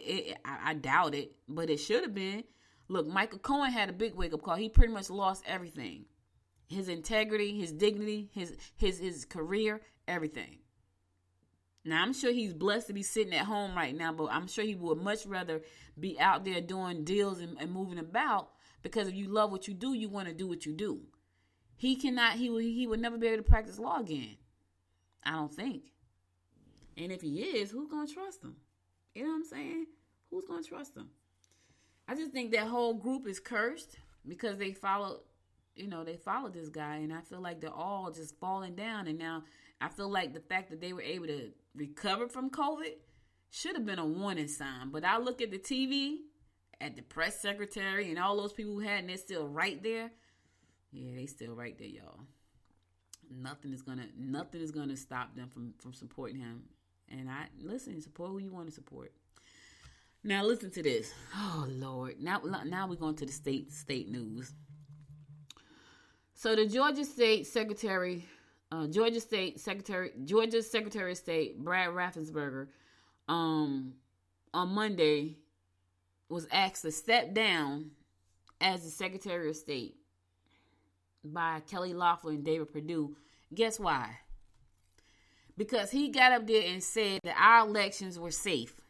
I doubt it. But it should have been. Look, Michael Cohen had a big wake-up call. He pretty much lost everything. His integrity, his dignity, his career, everything. Now, I'm sure he's blessed to be sitting at home right now, but I'm sure he would much rather be out there doing deals and moving about, because if you love what you do, you want to do what you do. He would never be able to practice law again. I don't think. And if he is, who's going to trust him? You know what I'm saying? Who's going to trust him? I just think that whole group is cursed because they followed this guy, and I feel like they're all just falling down. And now I feel like the fact that they were able to recover from COVID should have been a warning sign. But I look at the TV, at the press secretary, and all those people who had, and they're still right there. Yeah, they still right there, y'all. Nothing is gonna stop them from supporting him. And support who you want to support. Now listen to this. Oh Lord. Now we're going to the state news. So the Georgia Secretary of State Brad Raffensperger on Monday was asked to step down as the Secretary of State by Kelly Loeffler and David Perdue. Guess why? Because he got up there and said that our elections were safe.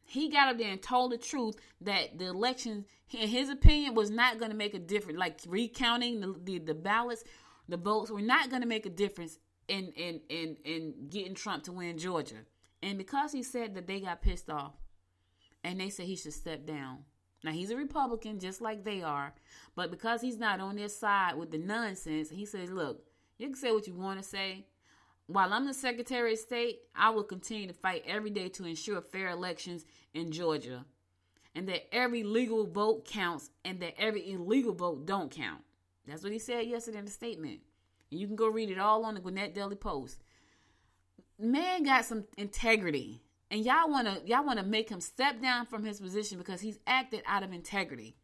He got up there and told the truth that the elections, in his opinion, was not going to make a difference. Like recounting the ballots, the votes were not going to make a difference in getting Trump to win Georgia. And because he said that, they got pissed off. And they said he should step down. Now, he's a Republican, just like they are. But because he's not on their side with the nonsense, he says, look, you can say what you want to say. While I'm the Secretary of State, I will continue to fight every day to ensure fair elections in Georgia, and that every legal vote counts and that every illegal vote don't count. That's what he said yesterday in the statement. And you can go read it all on the Gwinnett Daily Post. Man got some integrity. And y'all wanna make him step down from his position because he's acted out of integrity.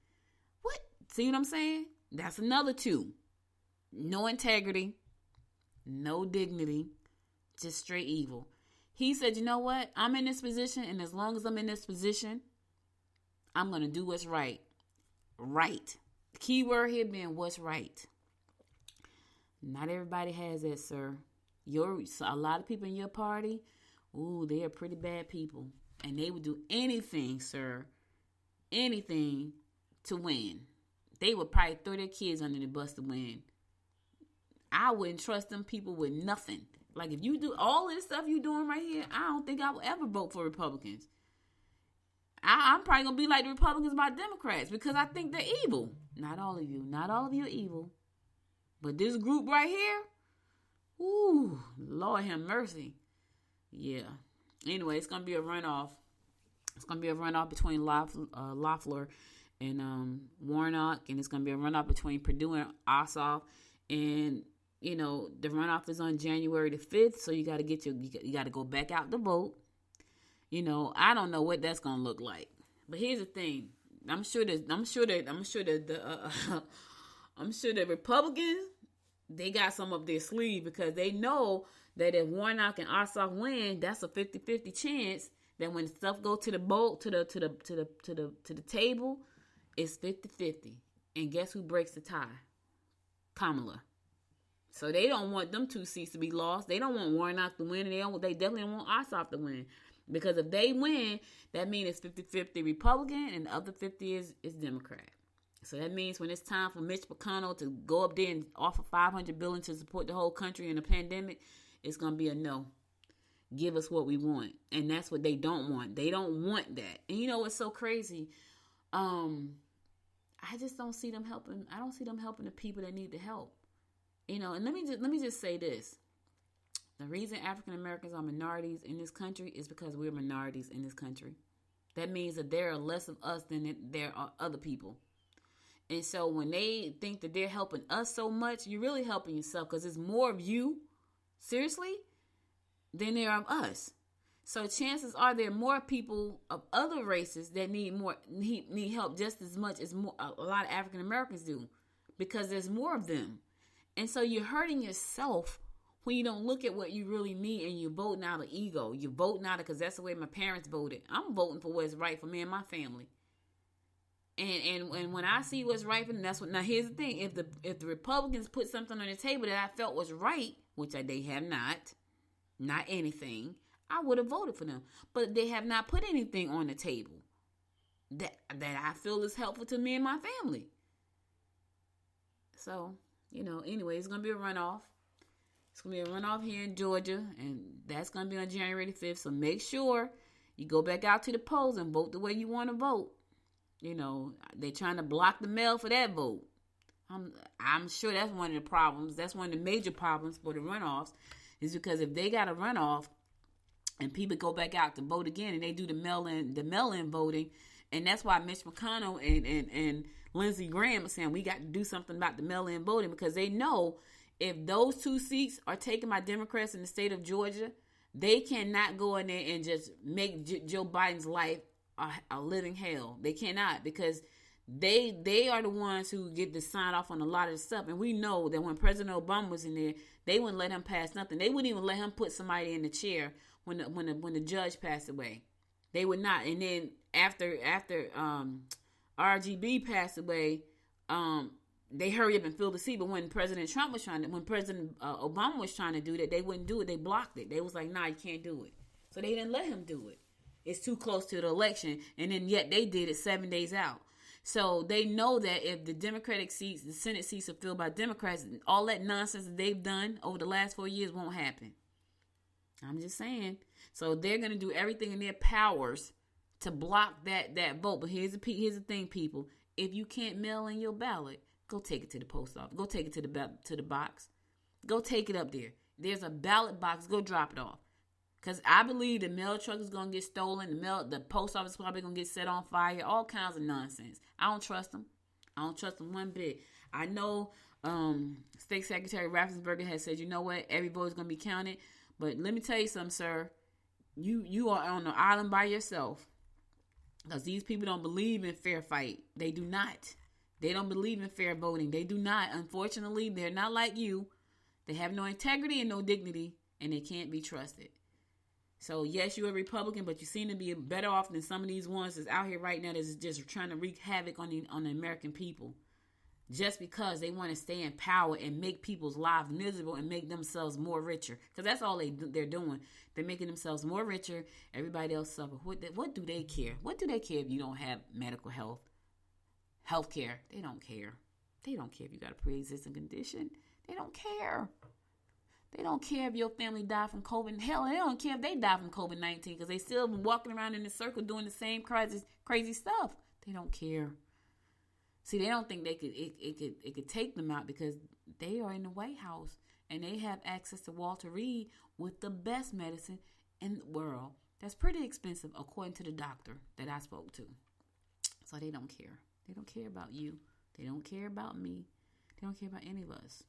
What? See what I'm saying? That's another two. No integrity. No dignity, just straight evil. He said, you know what? I'm in this position, and as long as I'm in this position, I'm going to do what's right. Right. The key word here being what's right. Not everybody has that, sir. A lot of people in your party, they are pretty bad people. And they would do anything, sir, anything to win. They would probably throw their kids under the bus to win. I wouldn't trust them people with nothing. Like, if you do all of this stuff you doing right here, I don't think I will ever vote for Republicans. I'm probably going to be like the Republicans by Democrats because I think they're evil. Not all of you. Not all of you are evil. But this group right here, Lord have mercy. Yeah. Anyway, it's going to be a runoff. It's going to be a runoff between Loeffler and Warnock, and it's going to be a runoff between Perdue and Ossoff. And the runoff is on January the 5th, so you got to go back out to vote. I don't know what that's gonna look like, but here's the thing: I'm sure the Republicans, they got some up their sleeve because they know that if Warnock and Ossoff win, that's a 50-50 chance that when stuff go to the vote to the table, it's 50-50. And guess who breaks the tie? Kamala. So they don't want them two seats to be lost. They don't want Warnock to win, and they definitely don't want Ossoff to win. Because if they win, that means it's 50-50 Republican and the other 50 is Democrat. So that means when it's time for Mitch McConnell to go up there and offer $500 billion to support the whole country in a pandemic, it's going to be a no. Give us what we want. And that's what they don't want. They don't want that. And you know what's so crazy? I just don't see them helping. I don't see them helping the people that need the help. And let me just say this. The reason African Americans are minorities in this country is because we're minorities in this country. That means that there are less of us than there are other people. And so when they think that they're helping us so much, you're really helping yourself because there's more of you, seriously, than there are of us. So chances are there are more people of other races that need help just as much as a lot of African Americans do because there's more of them. And so you're hurting yourself when you don't look at what you really need and you're voting out of ego. You're voting out of because that's the way my parents voted. I'm voting for what's right for me and my family. And when I see what's right for them, that's what. Now here's the thing: if the Republicans put something on the table that I felt was right, which they have not anything. I would have voted for them. But they have not put anything on the table that I feel is helpful to me and my family. So, anyway, it's going to be a runoff. It's going to be a runoff here in Georgia, and that's going to be on January the 5th. So make sure you go back out to the polls and vote the way you want to vote. They're trying to block the mail for that vote. I'm sure that's one of the problems. That's one of the major problems for the runoffs, is because if they got a runoff and people go back out to vote again and they do the mail-in voting, and that's why Mitch McConnell and Lindsey Graham are saying we got to do something about the mail-in voting, because they know if those 2 seats are taken by Democrats in the state of Georgia, they cannot go in there and just make Joe Biden's life a living hell. They cannot, because they are the ones who get to sign off on a lot of the stuff. And we know that when President Obama was in there, they wouldn't let him pass nothing. They wouldn't even let him put somebody in the chair when the judge passed away. They would not. And then after RGB passed away, they hurry up and fill the seat. But when President Obama was trying to do that, they wouldn't do it. They blocked it. They was like, nah, you can't do it. So they didn't let him do it. It's too close to the election. And then yet they did it 7 days out. So they know that if the Democratic seats, the Senate seats are filled by Democrats, all that nonsense that they've done over the last 4 years won't happen. I'm just saying. So they're going to do everything in their powers to block that vote. But here's the thing, people. If you can't mail in your ballot, go take it to the post office. Go take it to the box. Go take it up there. There's a ballot box. Go drop it off. Because I believe the mail truck is going to get stolen. The post office is probably going to get set on fire. All kinds of nonsense. I don't trust them. I don't trust them one bit. I know State Secretary Raffensperger has said, you know what, every vote is going to be counted. But let me tell you something, sir. You are on an island by yourself. Because these people don't believe in fair fight. They do not. They don't believe in fair voting. They do not. Unfortunately, they're not like you. They have no integrity and no dignity. And they can't be trusted. So, yes, you're a Republican, but you seem to be better off than some of these ones that's out here right now that's just trying to wreak havoc on the American people. Just because they want to stay in power and make people's lives miserable and make themselves more richer. Because that's all they're doing. They're making themselves more richer. Everybody else suffer. What do they care? What do they care if you don't have medical health care? They don't care. They don't care if you got a pre-existing condition. They don't care. They don't care if your family died from COVID. Hell, they don't care if they die from COVID-19 because they still been walking around in a circle doing the same crazy stuff. They don't care. See, they don't think it could take them out because they are in the White House and they have access to Walter Reed with the best medicine in the world. That's pretty expensive, according to the doctor that I spoke to. So they don't care. They don't care about you. They don't care about me. They don't care about any of us.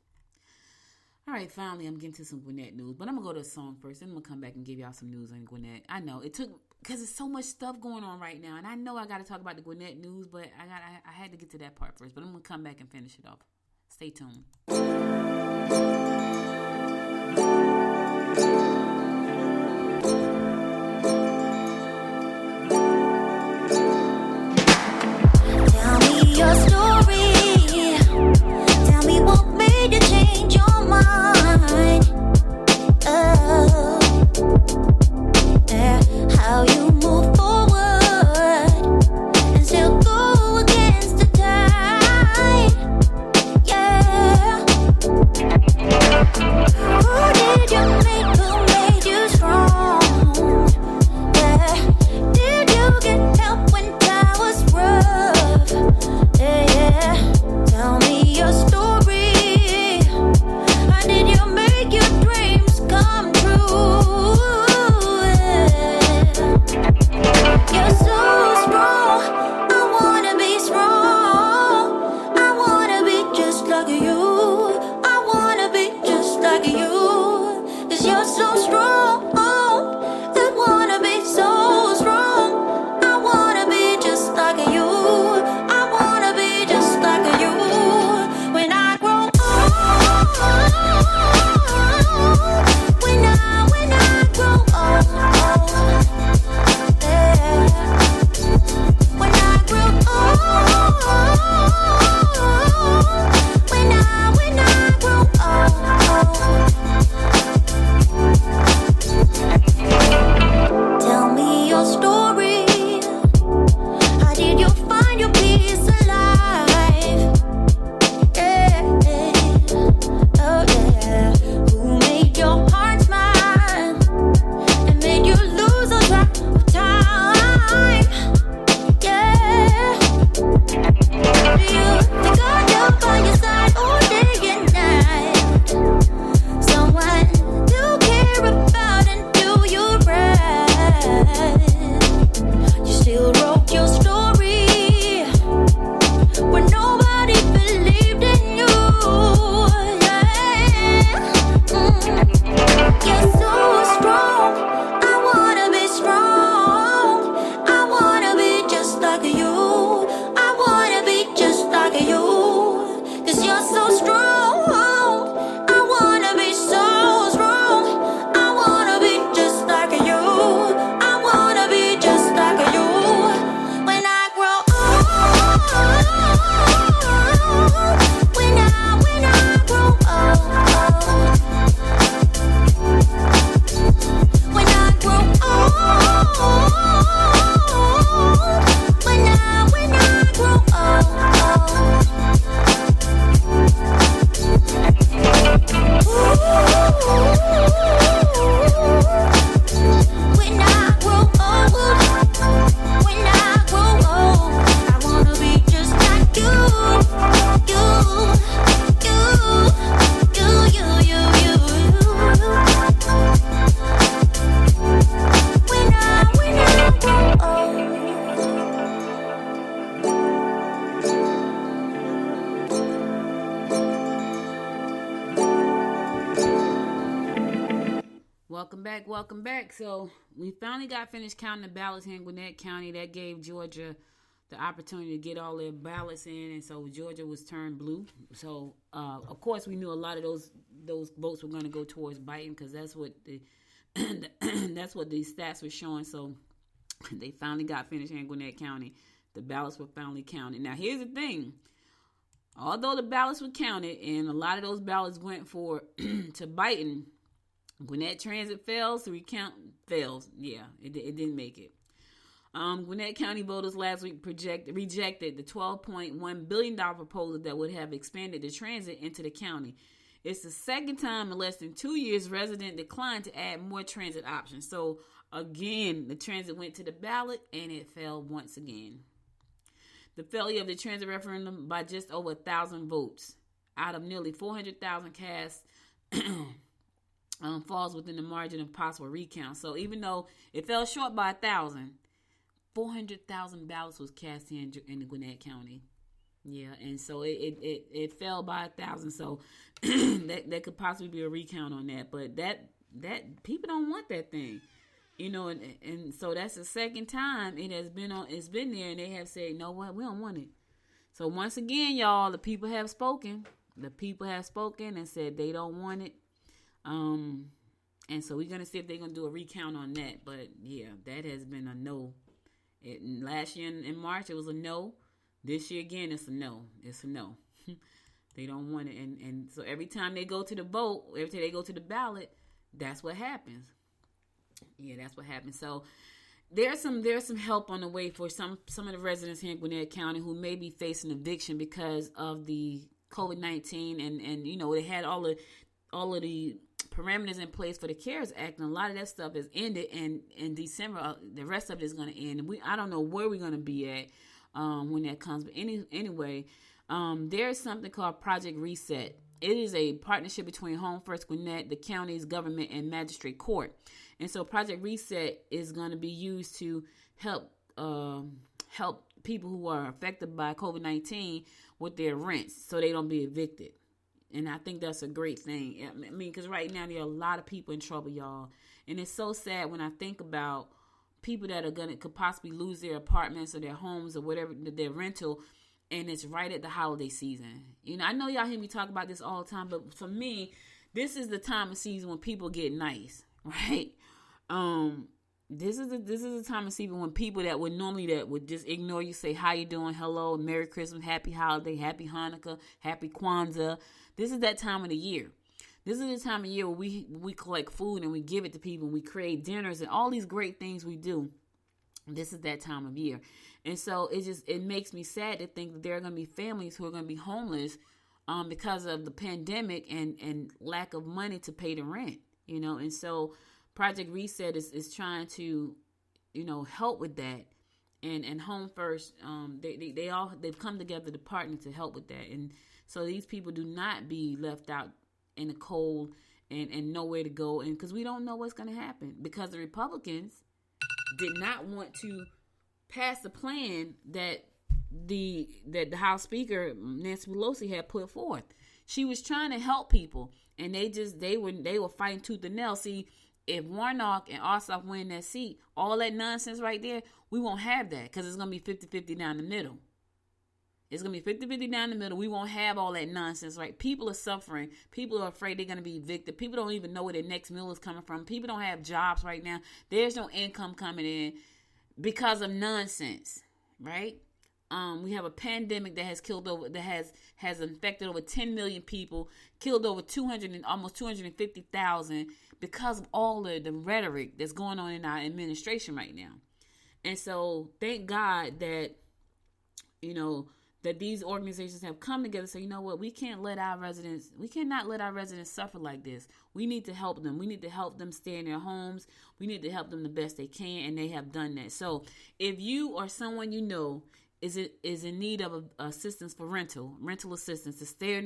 All right, finally, I'm getting to some Gwinnett news, but I'm going to go to a song first, and I'm going to come back and give y'all some news on Gwinnett. I know, because there's so much stuff going on right now, and I know I got to talk about the Gwinnett news, but I had to get to that part first, but I'm going to come back and finish it off. Stay tuned. Tell me your story. Tell me what made you change your mind. Oh, yeah. How you move forward and still go against the tide. Yeah. Who did you make? Who made you strong? Yeah. Did you get help when time was rough? Yeah, yeah. Tell me your story. How did you make your dreams come true? Yeah. You're so strong. I wanna be strong. I wanna be just like you. I wanna be just like you. 'Cause you're so strong. I wanna be so strong. I wanna be just like you. I wanna be just like you. When I grow old, when I grow old, yeah. When I grow old, when I grow old. You're so strong. I wanna be strong. I wanna be just like you. I wanna be just like you. 'Cause you're so strong. I wanna be so strong. I wanna be just like you. I wanna be just like you. When I grow old. When I grow old. When I grow old. When I grow old. When I grow old. When I grow old. I wanna be just like you. When I grow old. Welcome back. So we finally got finished counting the ballots here in Gwinnett County. That gave Georgia the opportunity to get all their ballots in, and so Georgia was turned blue. So of course we knew a lot of those votes were going to go towards Biden, because that's what the that's what the stats were showing. So they finally got finished here in Gwinnett County. The ballots were finally counted. Now here's the thing. Although the ballots were counted and a lot of those ballots went for to Biden, Gwinnett Transit fails to recount. Fails. Yeah, it didn't make it. Gwinnett County voters last week rejected the $12.1 billion proposal that would have expanded the transit into the county. It's the second time in less than 2 years residents declined to add more transit options. So again, the transit went to the ballot and it failed once again. The failure of the transit referendum by just over 1,000 votes out of nearly 400,000 cast falls within the margin of possible recount. So even though it fell short by 1,000, 400,000 ballots was cast in the Gwinnett County. Yeah, and so it fell by 1,000. So that could possibly be a recount on that. But that people don't want that thing, and so that's the second time it's been there, and they have said, no, what, we don't want it. So once again, y'all, the people have spoken. The people have spoken and said they don't want it. And so we're gonna see if they're gonna do a recount on that. But yeah, that has been a no. Last year in March it was a no. This year again it's a no. It's a no. They don't want it, and so every time they go to the vote, every time they go to the ballot, that's what happens. Yeah, that's what happens. So there's some help on the way for some of the residents here in Gwinnett County who may be facing eviction because of the COVID-19, and they had all of the parameters in place for the CARES Act, and a lot of that stuff is ended, and in December the rest of it is going to end, and I don't know where we're going to be at when that comes. But anyway, there's something called Project Reset. It is a partnership between Home First Gwinnett, the county's government, and Magistrate Court. And so Project Reset is going to be used to help people who are affected by COVID-19 with their rents so they don't be evicted. And I think that's a great thing. I mean, because right now there are a lot of people in trouble, y'all. And it's so sad when I think about people that could possibly lose their apartments or their homes or whatever, their rental, and it's right at the holiday season. I know y'all hear me talk about this all the time, but for me, this is the time of season when people get nice, right? This is the time of season when people that would just ignore you, say how you doing, hello, Merry Christmas, Happy Holiday, Happy Hanukkah, Happy Kwanzaa. This is that time of the year. This is the time of year where we collect food and we give it to people, and we create dinners and all these great things we do. This is that time of year. And so it makes me sad to think that there are going to be families who are going to be homeless because of the pandemic and lack of money to pay the rent, and so Project Reset is trying to, help with that, and Home First, they've come together to partner to help with that, and so these people do not be left out in the cold and nowhere to go, and because we don't know what's going to happen, because the Republicans did not want to pass the plan that the House Speaker Nancy Pelosi had put forth. She was trying to help people, And they were fighting tooth and nail. See, if Warnock and Ossoff win that seat, all that nonsense right there, we won't have that because it's going to be 50-50 down the middle. It's going to be 50-50 down the middle. We won't have all that nonsense, right? People are suffering. People are afraid they're going to be evicted. People don't even know where their next meal is coming from. People don't have jobs right now. There's no income coming in because of nonsense, right? We have a pandemic that has killed over, that has infected over 10 million people, killed over almost 250,000 because of all the rhetoric that's going on in our administration right now. And so thank God that, that these organizations have come together. So, you know what? We cannot let our residents suffer like this. We need to help them. We need to help them stay in their homes. We need to help them the best they can. And they have done that. So if you or someone is in need of assistance for rental assistance to stay in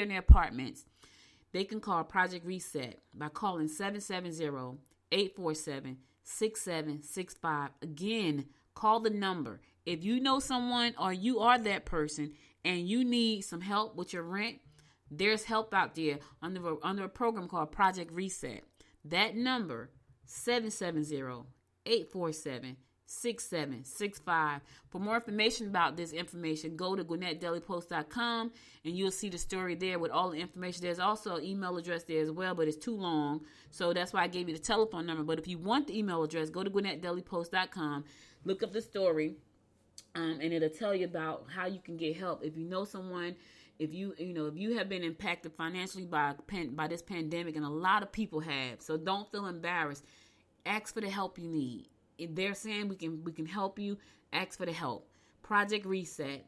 their apartments, they can call Project Reset by calling 770-847-6765. Again, call the number. If you know someone or you are that person and you need some help with your rent, there's help out there under a program called Project Reset. That number, 770-847-6765. For more information about this information, go to GwinnettDailyPost.com and you'll see the story there with all the information. There's also an email address there as well, but it's too long, so that's why I gave you the telephone number. But if you want the email address, go to GwinnettDailyPost.com, look up the story, and it'll tell you about how you can get help. If you know someone, if you have been impacted financially by this pandemic, and a lot of people have, so don't feel embarrassed. Ask for the help you need. If they're saying we can help you, ask for the help. Project Reset.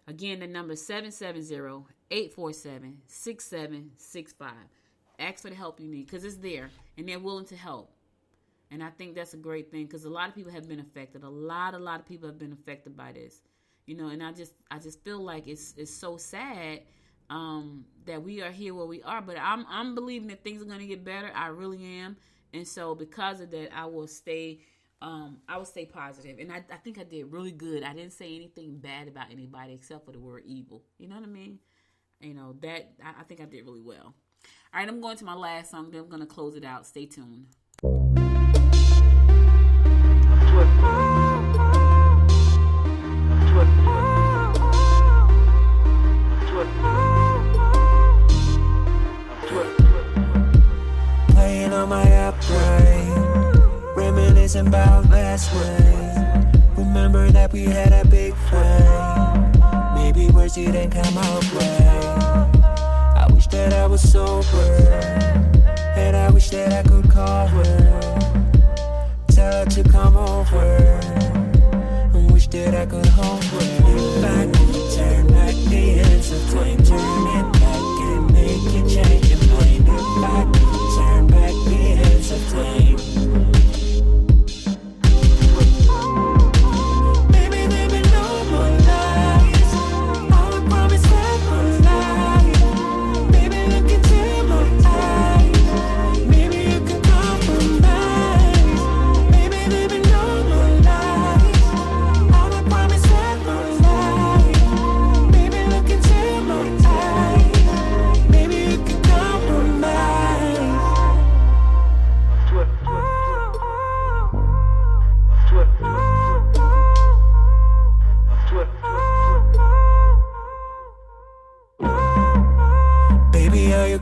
Again, the number is 770-847-6765. Ask for the help you need because it's there and they're willing to help. And I think that's a great thing because a lot of people have been affected. A lot of people have been affected by this. And I just feel like it's so sad that we are here where we are. But I'm believing that things are going to get better. I really am. And so because of that, I will stay positive. And I think I did really good. I didn't say anything bad about anybody except for the word evil. You know what I mean? That I think I did really well. All right, I'm going to my last song. Then I'm going to close it out. Stay tuned. Playing on my upright, reminiscing about last night. Remember that we had a big fight. Maybe words didn't come out right. I wish that I was sober, and I wish that I could call her, tell her to come over, and wish that I could hold her. If I could turn back the hands of time, turn it back and make it change your mind. If I could turn back the hands of time.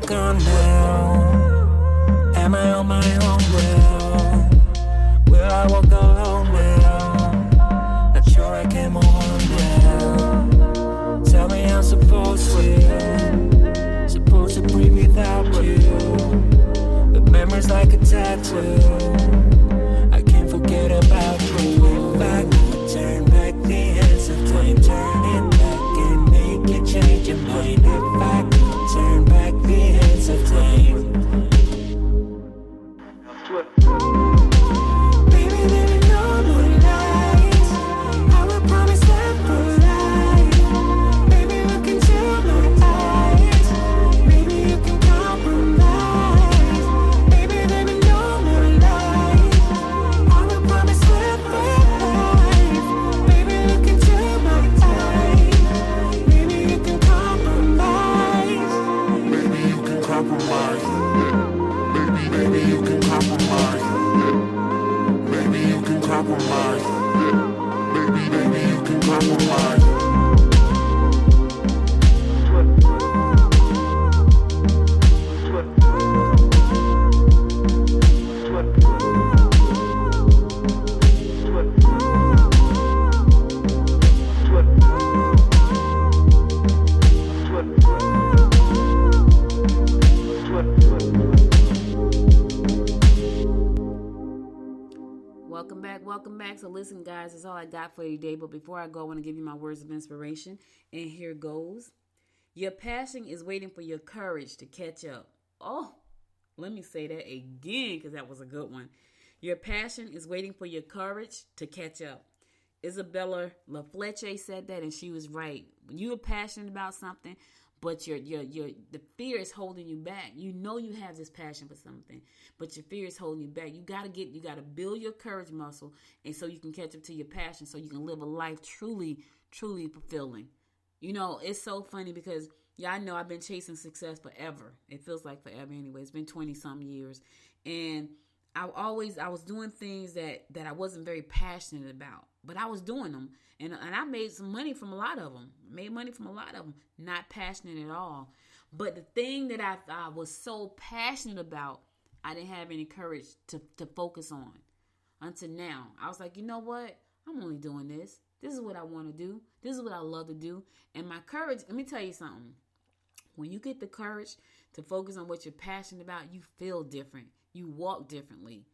Gone now? Am I on my own now? Will I walk alone now? Not sure I can move on now. Tell me I'm supposed to breathe without you. The memories like a tattoo. I can't forget about you. If I could turn back the hands of time, turn it back and make it change your mind. If I could turn back the hands of time. Baby, there ain't no more lies. I will promise that for life. Baby, look into my eyes. Maybe you can compromise. Baby, there ain't no more lies. Welcome back, welcome back. So listen, guys, that's all I got for you today. But before I go, I want to give you my words of inspiration. And here goes. Your passion is waiting for your courage to catch up. Oh, let me say that again because that was a good one. Your passion is waiting for your courage to catch up. Isabella LaFleche said that, and she was right. When you are passionate about something, but the fear is holding you back. You know you have this passion for something, but your fear is holding you back. You gotta build your courage muscle, and so you can catch up to your passion, so you can live a life truly, truly fulfilling. You know, it's so funny because y'all know I've been chasing success forever. It feels like forever anyway. It's been 20-something years, and I was doing things that I wasn't very passionate about, but I was doing them, and I made some money from a lot of them. Not passionate at all. But the thing that I was so passionate about, I didn't have any courage to focus on until now. I was like, you know what? I'm only doing this. This is what I want to do. This is what I love to do. And my courage, let me tell you something. When you get the courage to focus on what you're passionate about, you feel different. You walk differently.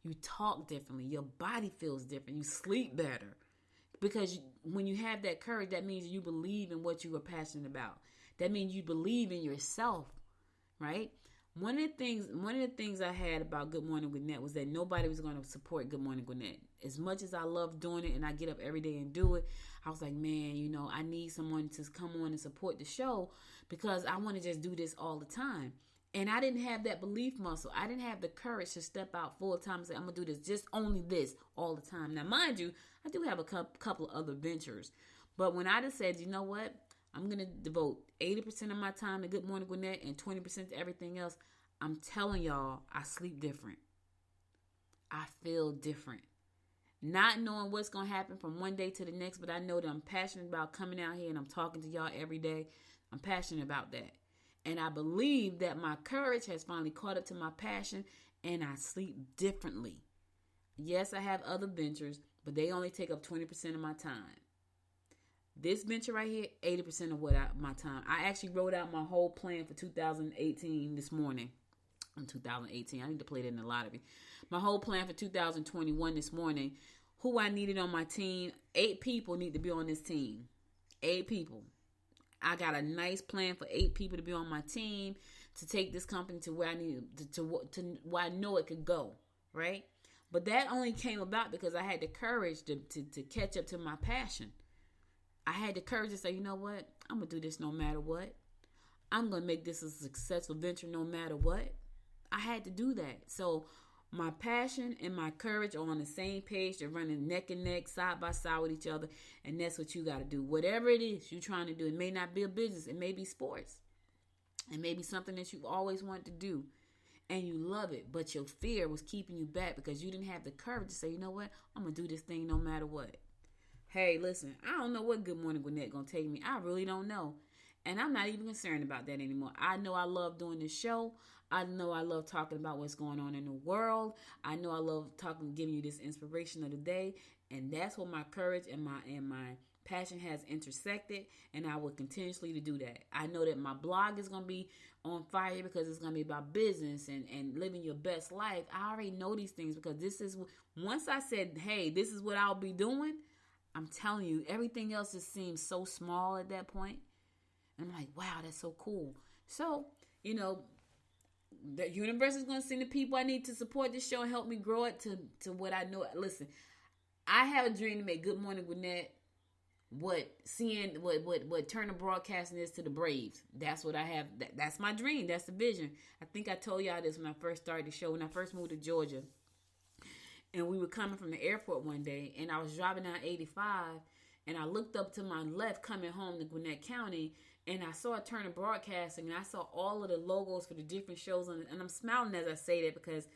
You talk differently. Your body feels different. You sleep better. Because when you have that courage, that means you believe in what you are passionate about. That means you believe in yourself, right? One of the things I had about Good Morning Gwinnett was that nobody was going to support Good Morning Gwinnett. As much as I love doing it and I get up every day and do it, I was like, man, you know, I need someone to come on and support the show because I want to just do this all the time. And I didn't have that belief muscle. I didn't have the courage to step out full time and say, I'm going to do this, just only this all the time. Now, mind you, I do have a couple of other ventures. But when I just said, you know what, I'm going to devote 80% of my time to Good Morning Gwinnett and 20% to everything else, I'm telling y'all, I sleep different. I feel different. Not knowing what's going to happen from one day to the next, but I know that I'm passionate about coming out here and I'm talking to y'all every day. I'm passionate about that. And I believe that my courage has finally caught up to my passion and I sleep differently. Yes, I have other ventures, but they only take up 20% of my time. This venture right here, 80% of my time. I actually wrote out my whole plan for 2018 this morning. In 2018, I need to play that in the lottery. My whole plan for 2021 this morning. Who I needed on my team. 8 people need to be on this team. 8 people. I got a nice plan for 8 people to be on my team to take this company to where I need to where I know it could go, right? But that only came about because I had the courage to catch up to my passion. I had the courage to say, you know what? I'm going to do this no matter what. I'm going to make this a successful venture no matter what. I had to do that. So my passion and my courage are on the same page. They're running neck and neck, side by side with each other. And that's what you got to do. Whatever it is you're trying to do. It may not be a business. It may be sports. It may be something that you've always wanted to do. And you love it. But your fear was keeping you back because you didn't have the courage to say, you know what? I'm going to do this thing no matter what. Hey, listen, I don't know what Good Morning Gwinnett going to take me. I really don't know. And I'm not even concerned about that anymore. I know I love doing this show. I know I love talking about what's going on in the world. I know I love giving you this inspiration of the day. And that's what my courage and my passion has intersected. And I will continuously to do that. I know that my blog is going to be on fire because it's going to be about business and living your best life. I already know these things because once I said, hey, this is what I'll be doing. I'm telling you, everything else just seems so small at that point. And I'm like, wow, that's so cool. So, you know, the universe is going to send the people I need to support this show and help me grow it to what I know. Listen, I have a dream to make Good Morning Gwinnett what Turner Broadcasting is to the Braves. That's what I have. That's my dream. That's the vision. I think I told y'all this when I first started the show, when I first moved to Georgia. And we were coming from the airport one day, and I was driving down 85, and I looked up to my left coming home to Gwinnett County, and I saw Turner Broadcasting, and I saw all of the logos for the different shows, and I'm smiling as I say that because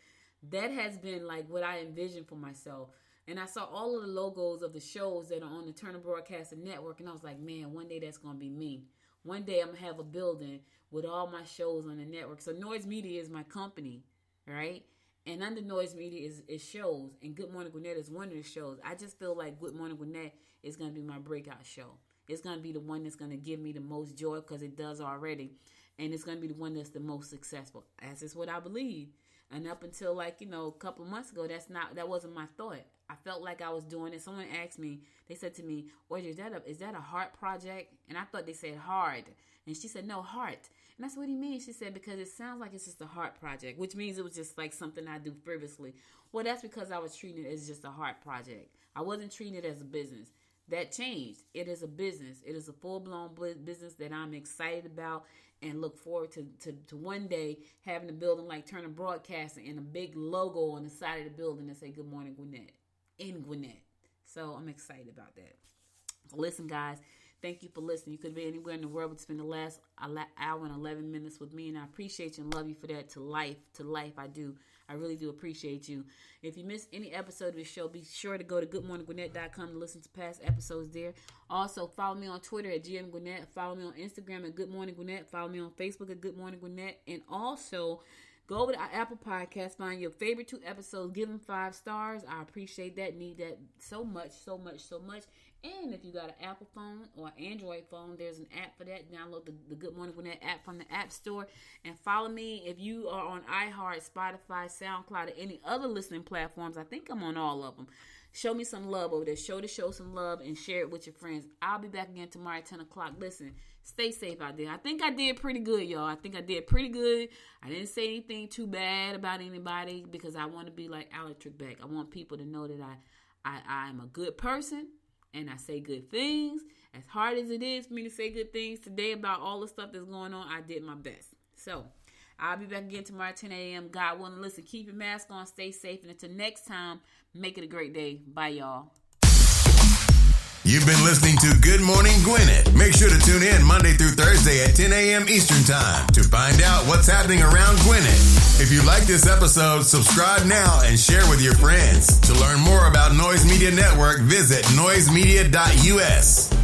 that has been like what I envisioned for myself. And I saw all of the logos of the shows that are on the Turner Broadcasting Network, and I was like, man, one day that's going to be me. One day I'm going to have a building with all my shows on the network. So Noise Media is my company, right? And under Noise Media is shows, and Good Morning Gwinnett is one of the shows. I just feel like Good Morning Gwinnett is going to be my breakout show. It's going to be the one that's going to give me the most joy because it does already. And it's going to be the one that's the most successful. That's just what I believe. And up until like, a couple of months ago, that wasn't my thought. I felt like I was doing it. Someone asked me, they said to me, Audrey, is that a heart project? And I thought they said hard. And she said, no, heart. And I said, what do you mean? She said, because it sounds like it's just a heart project, which means it was just like something I do frivolously. Well, that's because I was treating it as just a heart project. I wasn't treating it as a business. That changed. It is a business. It is a full-blown business that I'm excited about and look forward to one day having a building like Turner Broadcasting and a big logo on the side of the building that say Good Morning Gwinnett in Gwinnett. So I'm excited about that. Listen, guys, thank you for listening. You could be anywhere in the world but spend the last hour and 11 minutes with me, and I appreciate you and love you for that. To life, I do. I really do appreciate you. If you missed any episode of the show, be sure to go to goodmorninggwinnett.com to listen to past episodes there. Also, follow me on Twitter at GM Gwinnett. Follow me on Instagram at Good Morning Gwinnett. Follow me on Facebook at Good Morning Gwinnett. And also, go over to our Apple Podcast, find your favorite 2 episodes, give them 5 stars. I appreciate that, need that so much. And if you got an Apple phone or Android phone, there's an app for that. Download the Good Morning Gwinnett app from the App Store. And follow me if you are on iHeart, Spotify, SoundCloud, or any other listening platforms. I think I'm on all of them. Show me some love over there. Show the show some love and share it with your friends. I'll be back again tomorrow at 10 o'clock. Listen, stay safe out there. I think I did pretty good, y'all. I didn't say anything too bad about anybody because I want to be like Alex Trebek. I want people to know that I am a good person. And I say good things. As hard as it is for me to say good things today about all the stuff that's going on, I did my best. So, I'll be back again tomorrow at 10 a.m. God willing. Listen, keep your mask on, stay safe. And until next time, make it a great day. Bye, y'all. You've been listening to Good Morning Gwinnett. Make sure to tune in Monday through Thursday at 10 a.m. Eastern Time to find out what's happening around Gwinnett. If you like this episode, subscribe now and share with your friends. To learn more about Noise Media Network, visit noisemedia.us.